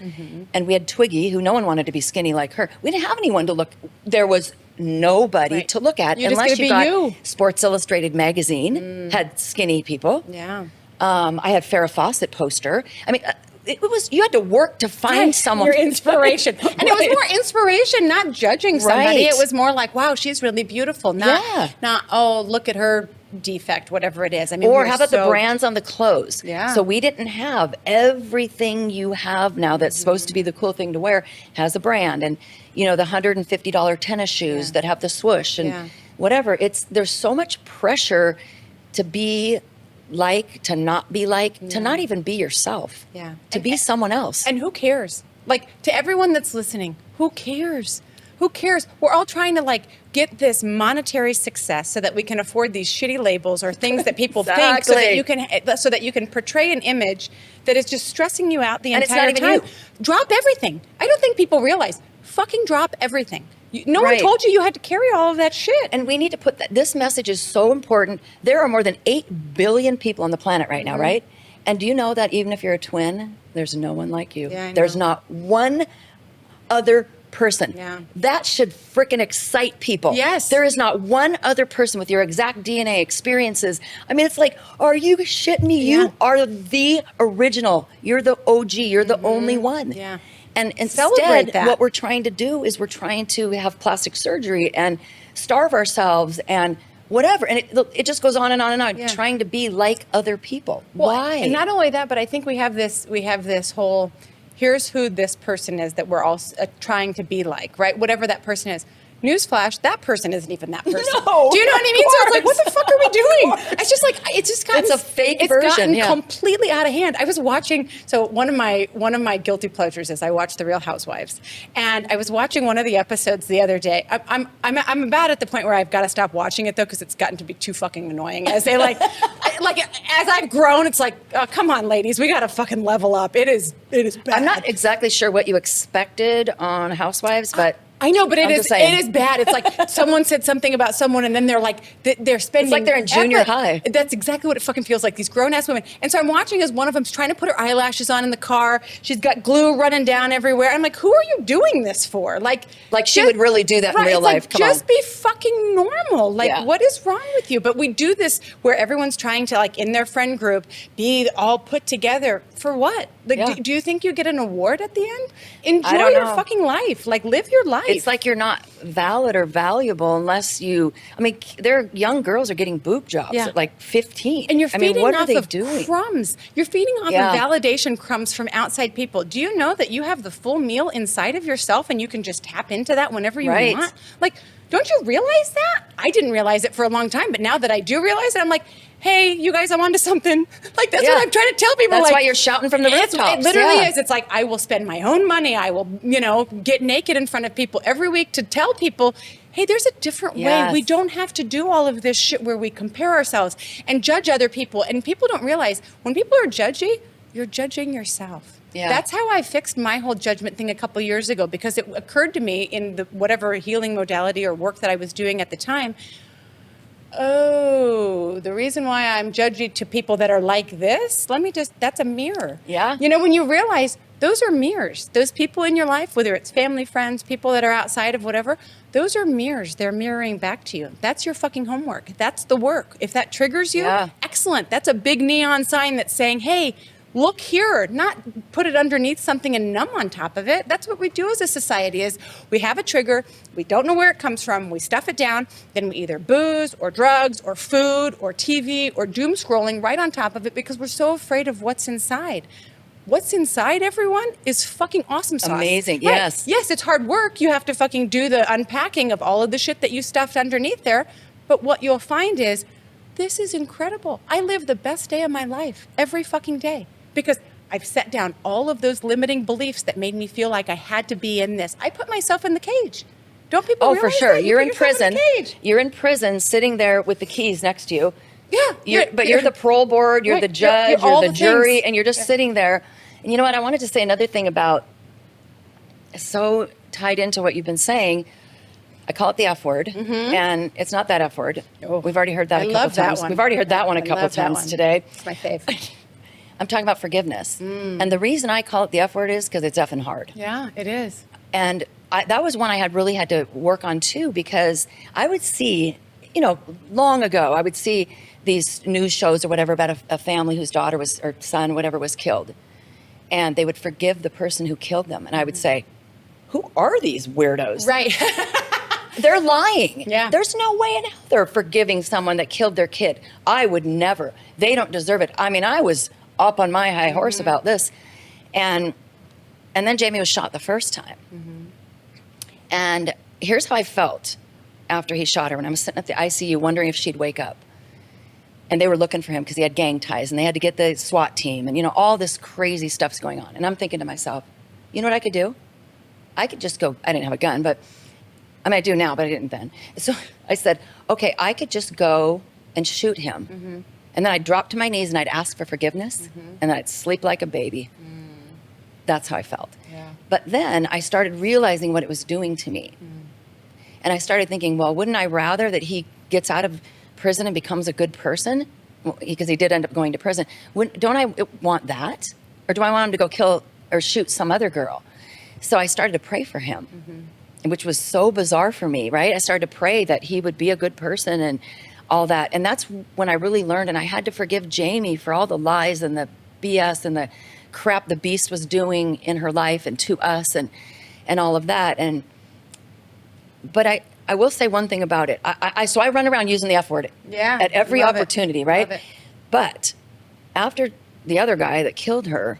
And we had Twiggy, who no one wanted to be skinny like her. We didn't have anyone to look. There was nobody to look at You're just unless gonna you be got you. Sports Illustrated magazine had skinny people. Yeah. I had Farrah Fawcett poster. I mean, you had to work to find someone. Your inspiration. And it was more inspiration, not judging somebody. Right. It was more like, wow, she's really beautiful. Not, oh, look at her defect, whatever it is. I mean, or how about the brands on the clothes? Yeah. So we didn't have everything you have now that's supposed to be the cool thing to wear has a brand. And, the $150 tennis shoes that have the swoosh and whatever. There's so much pressure to be like, to not be like, to not even be yourself. Yeah. To be someone else. And who cares? Like, to everyone that's listening, who cares? Who cares? We're all trying to get this monetary success so that we can afford these shitty labels or things that people think, so that you can portray an image that is just stressing you out the entire time. Drop everything. I don't think people realize. Fucking drop everything. No one told you had to carry all of that shit. And we need to put this message is so important. There are more than 8 billion people on the planet right now, right? And do you know that even if you're a twin, there's no one like you? Yeah, I know. There's not one other person. Yeah. That should freaking excite people. Yes. There is not one other person with your exact DNA experiences. I mean, it's like, are you shitting me? Yeah. You are the original. You're the OG. You're the only one. Yeah. And Celebrate instead, that. what we're trying to do is we're trying to have plastic surgery and starve ourselves and whatever. And it just goes on and on and on, Yeah. trying to be like other people. Well, Why? And not only that, but I think we have this whole, here's who this person is that we're all trying to be like, right? Whatever that person is. Newsflash, that person isn't even that person. No, Do you know what I mean? So it's like, what the fuck are we doing? It's just like, It's a fake it's version, gotten yeah. completely out of hand. I was watching, so one of my guilty pleasures is I watch The Real Housewives. And I was watching one of the episodes the other day. I'm about at the point where I've got to stop watching it though, because it's gotten to be too fucking annoying. As they like as I've grown, it's like, oh, come on, ladies, we got to fucking level up. It is bad. I'm not exactly sure what you expected on Housewives, but I know, but I'm it just saying. is bad. It's like someone said something about someone, and then they're like they're spending. It's like they're in junior high. That's exactly what it fucking feels like. These grown ass women. And so I'm watching as one of them's trying to put her eyelashes on in the car. She's got glue running down everywhere. I'm like, who are you doing this for? Like she would really do that in real it's life. Like, Come just on. be fucking normal. Like, Yeah. what is wrong with you? But we do this where everyone's trying to, like, in their friend group, be all put together for what? Like, Yeah. do you think you get an award at the end? Enjoy don't your know. fucking life. Like, live your life. It's like you're not valid or valuable unless you. I mean, there young girls are getting boob jobs Yeah. at like 15. And you're I feeding mean, what off are they of doing? crumbs. You're feeding off Yeah. of validation crumbs from outside people. Do you know that you have the full meal inside of yourself and you can just tap into that whenever you Right. want? Like, don't you realize that? I didn't realize it for a long time, but now that I do realize it, I'm like, hey, you guys, I'm onto something. Like, that's Yeah. what I'm trying to tell people. That's like, why you're shouting from the rooftops. It literally Yeah. is. It's like, I will spend my own money. I will, get naked in front of people every week to tell people, hey, there's a different way. Yes. We don't have to do all of this shit where we compare ourselves and judge other people. And people don't realize when people are judgy, you're judging yourself. Yeah. That's how I fixed my whole judgment thing a couple years ago, because it occurred to me in the whatever healing modality or work that I was doing at the time. Oh, the reason why I'm judgy to people that are like this, that's a mirror. Yeah. When you realize those are mirrors, those people in your life, whether it's family, friends, people that are outside of whatever, those are mirrors. They're mirroring back to you. That's your fucking homework. That's the work. If that triggers you, Yeah. excellent. That's a big neon sign that's saying, hey, look here, not put it underneath something and numb on top of it. That's what we do as a society is we have a trigger, we don't know where it comes from, we stuff it down, then we either booze or drugs or food or TV or doom scrolling right on top of it because we're so afraid of what's inside. What's inside, everyone, is fucking awesome sauce. Amazing, Right. yes. Yes, it's hard work. You have to fucking do the unpacking of all of the shit that you stuffed underneath there. But what you'll find is, this is incredible. I live the best day of my life every fucking day. Because I've set down all of those limiting beliefs that made me feel like I had to be in this. I put myself in the cage. Don't people Oh, for realize sure. that? You're put in yourself prison. the cage. You're in prison, sitting there with the keys next to you. Yeah. But you're the parole board, you're Right. the judge, You're all you're the the jury, things. and you're just sitting there. And you know what? I wanted to say another thing about, so tied into what you've been saying. I call it the F word, and it's not that F word. Oh, We've already heard that I a couple love that times. one. We've already heard that one a I couple love that times one. today. It's my fave. I'm talking about forgiveness. And the reason I call it the F word is because it's effing hard. Yeah, it is. And that was one I had really had to work on too, because I would see, long ago, I would see these news shows or whatever about a family whose daughter was, or son, whatever, was killed. And they would forgive the person who killed them. And I would say, who are these weirdos? Right. They're lying. Yeah. There's no way in hell they're forgiving someone that killed their kid. I would never. They don't deserve it. I mean, I was up on my high horse about this. And then Jamie was shot the first time. And here's how I felt after he shot her. When I was sitting at the ICU wondering if she'd wake up. And they were looking for him because he had gang ties and they had to get the SWAT team and, all this crazy stuff's going on. And I'm thinking to myself, you know what I could do? I could just go, I didn't have a gun, but I mean, I do now, but I didn't then. So I said, okay, I could just go and shoot him. And then I'd drop to my knees and I'd ask for forgiveness and then I'd sleep like a baby. That's how I felt. Yeah. But then I started realizing what it was doing to me. And I started thinking, well, wouldn't I rather that he gets out of prison and becomes a good person? Well, because he did end up going to prison. Don't I want that? Or do I want him to go kill or shoot some other girl? So I started to pray for him, which was so bizarre for me, right? I started to pray that he would be a good person and all that. And that's when I really learned, and I had to forgive Jamie for all the lies and the BS and the crap the beast was doing in her life and to us and all of that. But I will say one thing about it. So I run around using the F word at every opportunity, right? Love it. But after the other guy that killed her,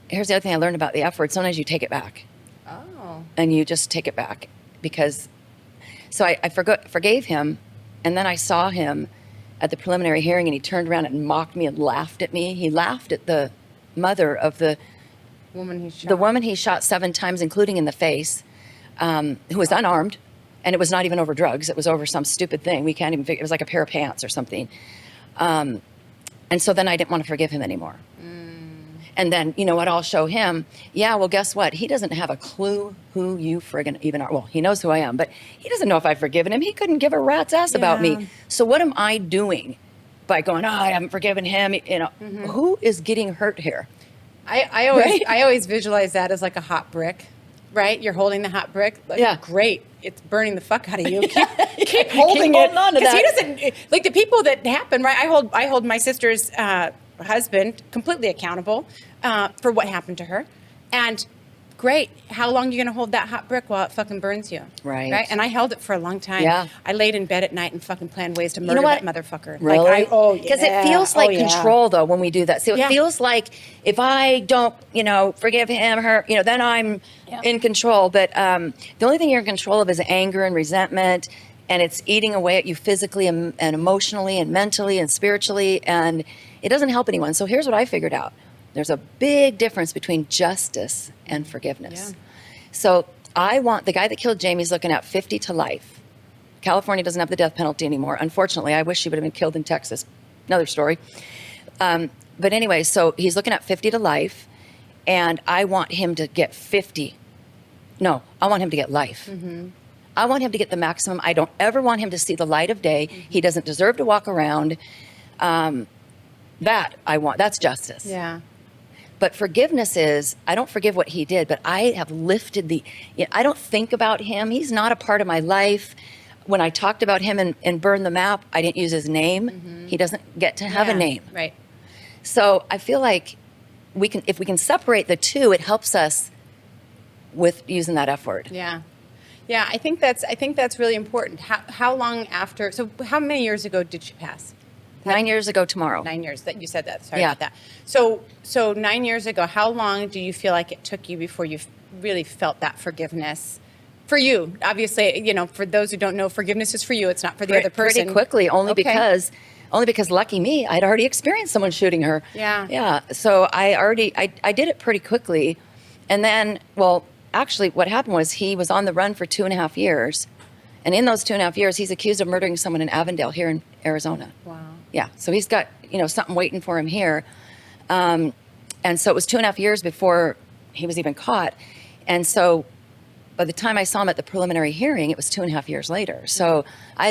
here's the other thing I learned about the F word. Sometimes you take it back. Oh. And you just take it back because, so I forgave him. And then I saw him at the preliminary hearing and he turned around and mocked me and laughed at me. He laughed at the mother of the woman he shot 7 times, including in the face, who was unarmed. And it was not even over drugs. It was over some stupid thing. We can't even figure, it was like a pair of pants or something. And so then I didn't want to forgive him anymore. And then, you know what, I'll show him, yeah, well, guess what? He doesn't have a clue who you friggin' even are. Well, he knows who I am, but he doesn't know if I've forgiven him. He couldn't give a rat's ass about me. So what am I doing by going, oh, I haven't forgiven him? You know, who is getting hurt here? I always visualize that as like a hot brick, right? You're holding the hot brick. Like, Yeah. Great. It's burning the fuck out of you. Keep holding it. on to Because he that. doesn't, like the people that happen, right? I hold my sister's husband completely accountable for what happened to her. And great. How long are you going to hold that hot brick while it fucking burns you? Right. And I held it for a long time. Yeah. I laid in bed at night and fucking planned ways to murder what? that motherfucker. Really? Because it feels like control, though, when we do that. So it feels like if I don't, forgive him, her, then I'm in control. But the only thing you're in control of is anger and resentment. And it's eating away at you physically and emotionally and mentally and spiritually. And it doesn't help anyone. So here's what I figured out. There's a big difference between justice and forgiveness. Yeah. So I want, the guy that killed Jamie's looking at 50 to life. California doesn't have the death penalty anymore. Unfortunately, I wish he would have been killed in Texas. Another story. But anyway, so he's looking at 50 to life. And I want him to get 50. No, I want him to get life. I want him to get the maximum. I don't ever want him to see the light of day. He doesn't deserve to walk around. That I want. That's justice. Yeah. But forgiveness is, I don't forgive what he did, but I have lifted I don't think about him. He's not a part of my life. When I talked about him and Burn the Map, I didn't use his name. He doesn't get to have a name. Right. So I feel like if we can separate the two, it helps us with using that F word. Yeah. Yeah, I think that's really important. How long after? So, how many years ago did she pass? 9 years ago tomorrow. 9 years that you said that. Sorry about that. So 9 years ago, how long do you feel like it took you before you really felt that forgiveness? For you, obviously, for those who don't know, forgiveness is for you. It's not for the other person. Pretty quickly, only because lucky me, I'd already experienced someone shooting her. Yeah. Yeah. So I did it pretty quickly, and then, well, actually, what happened was he was on the run for 2.5 years. And in those 2.5 years, he's accused of murdering someone in Avondale here in Arizona. Wow. Yeah. So he's got, something waiting for him here. And so it was 2.5 years before he was even caught. And so by the time I saw him at the preliminary hearing, it was 2.5 years later. So I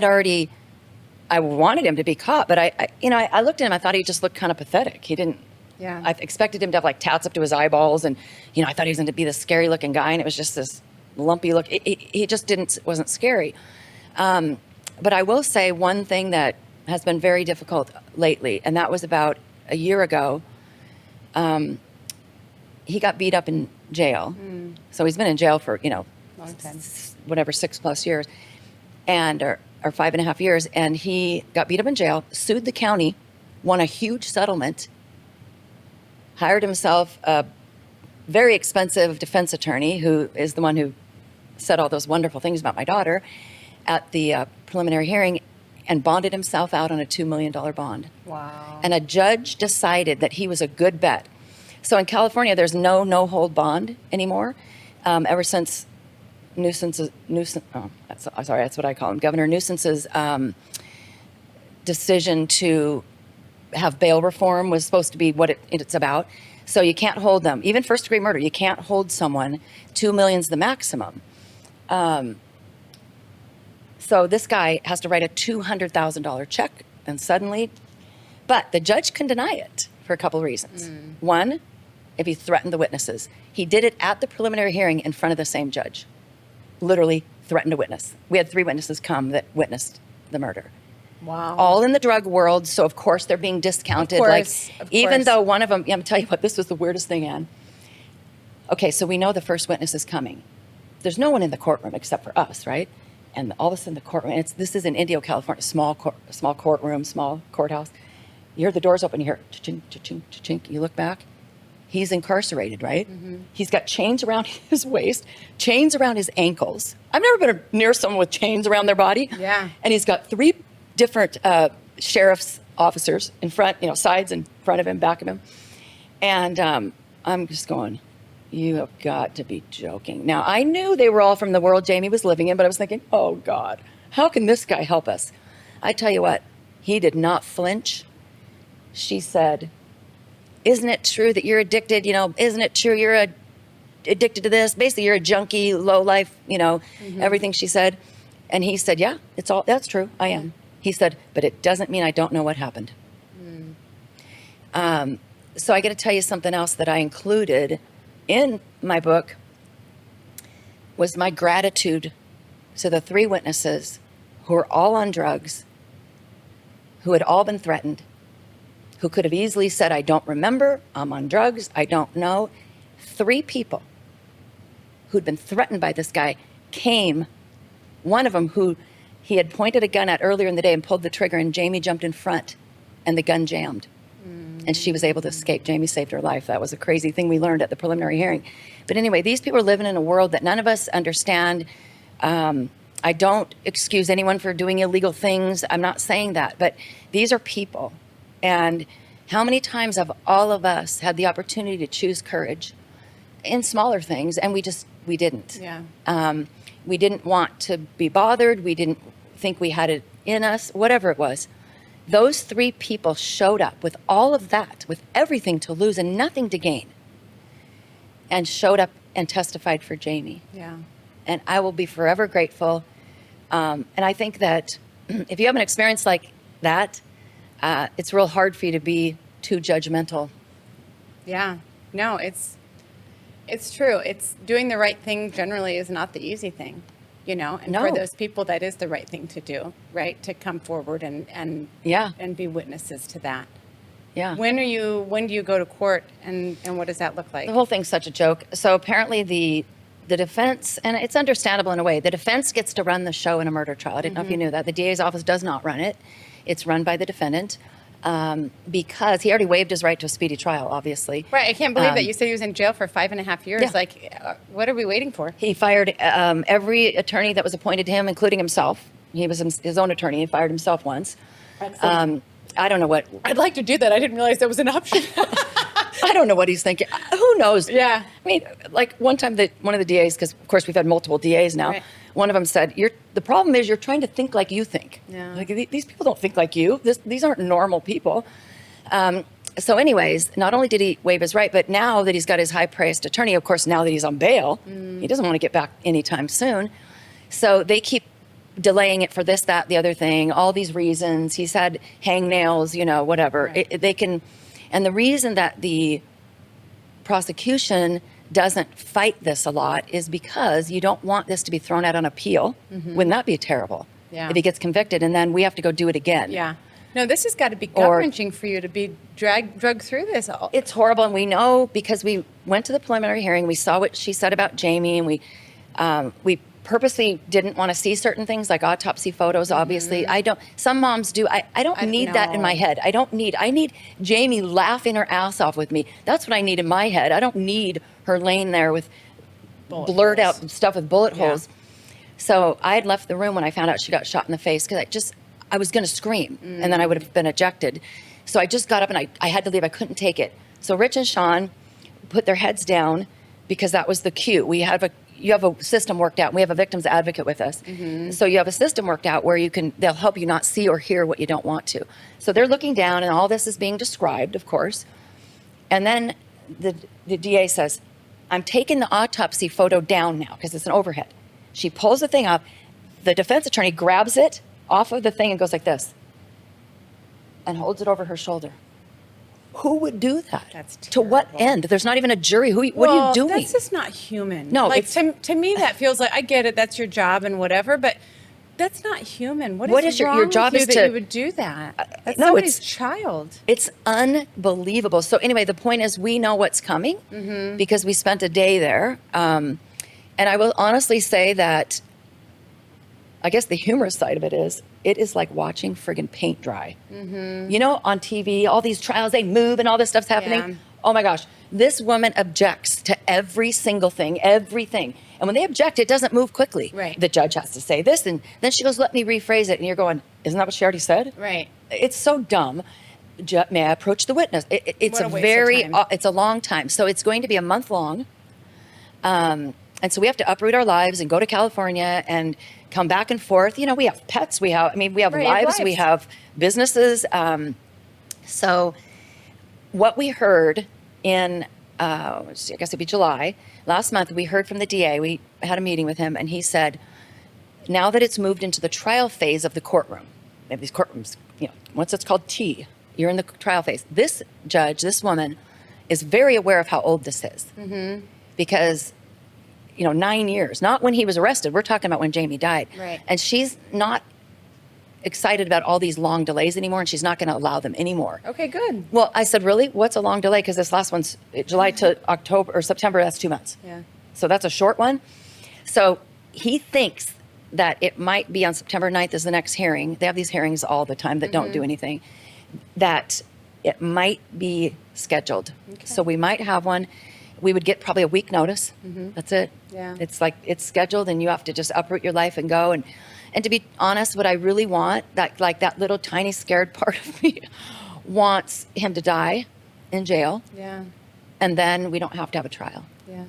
wanted him to be caught, but I looked at him, I thought he just looked kind of pathetic. He didn't. Yeah. I expected him to have like tats up to his eyeballs, and I thought he was going to be this scary looking guy, and it was just this lumpy look. He just wasn't scary. But I will say one thing that has been very difficult lately, and that was about a year ago. He got beat up in jail, so he's been in jail for long time, whatever 6+ years, or 5.5 years, and he got beat up in jail, sued the county, won a huge settlement. Hired himself a very expensive defense attorney who is the one who said all those wonderful things about my daughter at the preliminary hearing, and bonded himself out on a $2 million bond. Wow. And a judge decided that he was a good bet. So in California, there's no hold bond anymore. Ever since that's what I call him, Governor Newsom's decision to have bail reform was supposed to be what it's about. So you can't hold them. Even first-degree murder, you can't hold someone. $2 million's the maximum. So this guy has to write a $200,000 check, and suddenly, but the judge can deny it for a couple of reasons. One, if he threatened the witnesses. He did it at the preliminary hearing in front of the same judge. Literally threatened to witness. We had 3 witnesses come that witnessed the murder. Wow. All in the drug world, so of course they're being discounted. Of course, Even though one of them, I'm gonna tell you what, this was the weirdest thing, Ann. Okay, so we know the first witness is coming. There's no one in the courtroom except for us, right? And all of a sudden the courtroom, this is in Indio, California, small courtroom, small courthouse. You hear the doors open, you hear cha-ching, cha-ching, cha-ching. You look back, he's incarcerated, right? He's got chains around his waist, chains around his ankles. I've never been near someone with chains around their body. Yeah. And he's got 3 different sheriff's officers in front, sides in front of him, back of him. And I'm just going, you have got to be joking. Now, I knew they were all from the world Jamie was living in, but I was thinking, oh, God, how can this guy help us? I tell you what, he did not flinch. She said, isn't it true that you're addicted? Isn't it true you're addicted to this? Basically, you're a junkie, low life, everything she said. And he said, yeah, that's true. I am. He said, but it doesn't mean I don't know what happened. So I got to tell you something else that I included in my book was my gratitude to the 3 witnesses who were all on drugs, who had all been threatened, who could have easily said, I don't remember, I'm on drugs, I don't know. 3 people who'd been threatened by this guy came, one of them who he had pointed a gun at earlier in the day and pulled the trigger, and Jamie jumped in front and the gun jammed. And she was able to escape. Jamie saved her life. That was a crazy thing we learned at the preliminary hearing. But anyway, these people are living in a world that none of us understand. I don't excuse anyone for doing illegal things. I'm not saying that. But these are people. And how many times have all of us had the opportunity to choose courage in smaller things, and we didn't. Yeah. We didn't want to be bothered. We didn't think we had it in us, whatever it was. Those 3 people showed up with all of that, with everything to lose and nothing to gain, and showed up and testified for Jamie. Yeah. And I will be forever grateful. And I think that if you have an experience like that, it's real hard for you to be too judgmental. Yeah. No, it's true. It's doing the right thing generally is not the easy thing. And No. for those people, that is the right thing to do, right? To come forward and be witnesses to that. Yeah. When do you go to court, and what does that look like? The whole thing's such a joke. So apparently the defense, and it's understandable in a way, the defense gets to run the show in a murder trial. I didn't know if you knew that. The DA's office does not run it. It's run by the defendant. Because he already waived his right to a speedy trial, obviously. Right. I can't believe that you said he was in jail for 5.5 years. Yeah. Like, what are we waiting for? He fired every attorney that was appointed to him, including himself. He was his own attorney. He fired himself once. I don't know what. I'd like to do that. I didn't realize that was an option. I don't know what he's thinking. Who knows? Yeah. I mean, like one time one of the DAs, because of course we've had multiple DAs now. Right. One of them said, the problem is you're trying to think like you think. Yeah. Like these people don't think like you. These aren't normal people. So anyways, not only did he waive his right, but now that he's got his high-priced attorney, of course, now that he's on bail, he doesn't want to get back anytime soon. So they keep delaying it for this, that, the other thing, all these reasons. He's had hangnails, whatever. Right. They can, and the reason that the prosecution doesn't fight this a lot is because you don't want this to be thrown out on appeal. Wouldn't that be terrible? Yeah. If he gets convicted and then we have to go do it again. Yeah. No, this has got to be Or- gut-wrenching for you to be drugged through this. It's horrible, and we know because we went to the preliminary hearing. We saw what she said about Jamie, and we purposely didn't want to see certain things like autopsy photos. Obviously, I don't. Some moms do. I don't need that in my head. I need Jamie laughing her ass off with me. That's what I need in my head. I don't need her laying there with blurred out stuff with bullet holes. So I had left the room when I found out she got shot in the face because I was going to scream and then I would have been ejected. So I just got up and I had to leave. I couldn't take it. So Rich and Sean put their heads down because that was the cue. You have a system worked out. We have a victim's advocate with us. So you have a system worked out where they'll help you not see or hear what you don't want to. So they're looking down and all this is being described, of course. And then the DA says, I'm taking the autopsy photo down now because it's an overhead. She pulls the thing up. The defense attorney grabs it off of the thing and goes like this and holds it over her shoulder. Who would do that? That's to what terrible. end? There's not even a jury. What are Well, you doing? that's just not human. No, like it's- to me that feels like, I get it, that's your job and whatever, but that's not human. What what is is your wrong job with is you to- that you would do that? That's no, somebody's it's- child. It's unbelievable. So anyway, the point is we know what's coming because we spent a day there. And I will honestly say that I guess the humorous side of it is like watching friggin' paint dry. You know, on TV, all these trials, they move and all this stuff's happening. Yeah. Oh my gosh. This woman objects to every single thing, everything. And when they object, it doesn't move quickly. Right. The judge has to say this. And then she goes, let me rephrase it. And you're going, isn't that what she already said? Right. It's so dumb. May I approach the witness? It's What a a waste of very, time. it's a long time. So it's going to be a month long. And so we have to uproot our lives and go to California and come back and forth. You know, we have pets. We have Right, lives. We lives. have businesses. So what we heard in, I guess it'd be July, last month, we heard from the DA. We had a meeting with him and he said, now that it's moved into the trial phase of the courtroom, they have these courtrooms, you know, once it's called T, you're in the trial phase. This judge, this woman, is very aware of how old this is. Because, you know, 9 years, not when he was arrested. We're talking about when Jamie died. Right. And she's not excited about all these long delays anymore, and she's not going to allow them anymore. Okay, good. Well, I said, really? What's a long delay? Because this last one's July to October or September, that's 2 months. Yeah. So that's a short one. So he thinks that it might be on September 9th is the next hearing. They have these hearings all the time that don't do anything. That it might be scheduled. So we might have one. We would get probably a week notice. That's it. Yeah. It's like it's scheduled and you have to just uproot your life and go. And to be honest, what I really want, that little tiny scared part of me wants him to die in jail. Yeah. And then we don't have to have a trial. Yeah.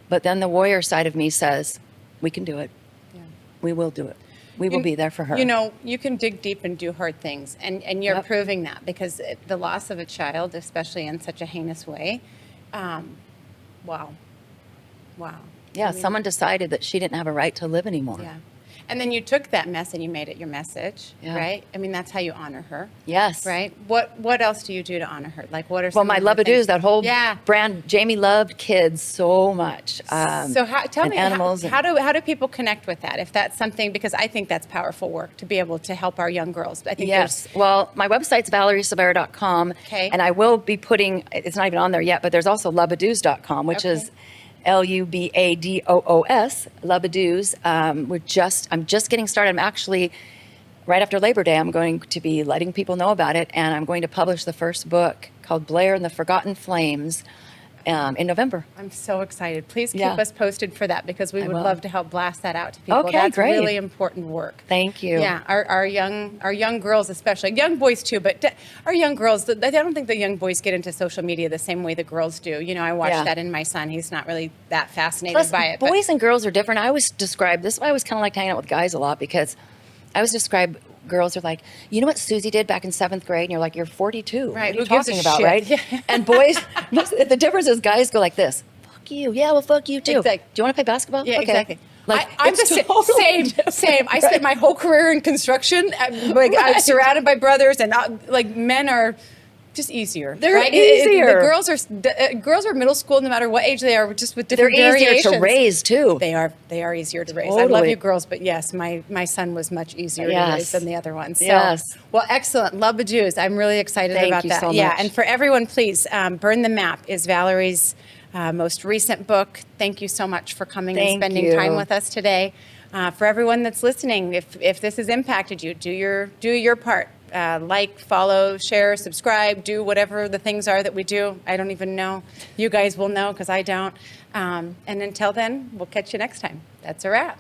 But then the warrior side of me says, we can do it. Yeah. We will do it. We will be there for her. You know, you can dig deep and do hard things, and you're Yep. proving that, because the loss of a child, especially in such a heinous way, wow. Yeah, I mean, someone decided that she didn't have a right to live anymore. Yeah. And then you took that mess and you made it your message, Yeah. right? I mean, that's how you honor her, Yes. right? What else do you do to honor her? Like, what are Well, some my of the Love-A-Doos, things- that whole Yeah. brand, Jamie loved kids so much. So tell and me, animals. how do people connect with that? If that's something, because I think that's powerful work to be able to help our young girls. I think Yes. Well, my website's valeriesilveira.com. Okay. And I will be putting, it's not even on there yet, but there's also loveadoos.com, which Okay. is LUBADOOS, Loveadoos. I'm just getting started. I'm actually, right after Labor Day, I'm going to be letting people know about it. And I'm going to publish the first book called Blair and the Forgotten Flames in November. I'm so excited. Please keep Yeah. us posted for that, because we would will. love to help blast that out to people. Okay, That's great. really important work. Thank you. Yeah, our young girls, especially young boys too, but our young girls. I don't think the young boys get into social media the same way the girls do. You know, I watch Yeah. that in my son. He's not really that fascinated Plus, by it. but- boys and girls are different. I always describe this. I always kind of like to hang out with guys a lot because I always describe girls are like, you know what Susie did back in 7th grade? And you're like, you're 42. Right, What are you who gives a talking about, shit? right? Yeah. And boys, the difference is guys go like this. Fuck you. Yeah, well, fuck you too. Exactly. Do you want to play basketball? Yeah, Okay. exactly. Like, I'm the it's totally same. different, I spent my whole career in construction. I'm surrounded by brothers, and like men are just easier. They're right? easier. The girls are middle school, no matter what age they are, just with They're different easier variations. to raise too. They are easier to raise. I love Totally. you girls, but yes, my son was much easier to Yes. raise than the other ones. So, Yes. well, excellent. Love-A-Doos. I'm really excited Thank about you that. so Yeah, much. and for everyone, please, Burn the Map is Valerie's most recent book. Thank you so much for coming and Thank spending you. time with us today. For everyone that's listening, if this has impacted you, do your part. Like, follow, share, subscribe, do whatever the things are that we do. I don't even know. You guys will know because I don't. And until then, we'll catch you next time. That's a wrap.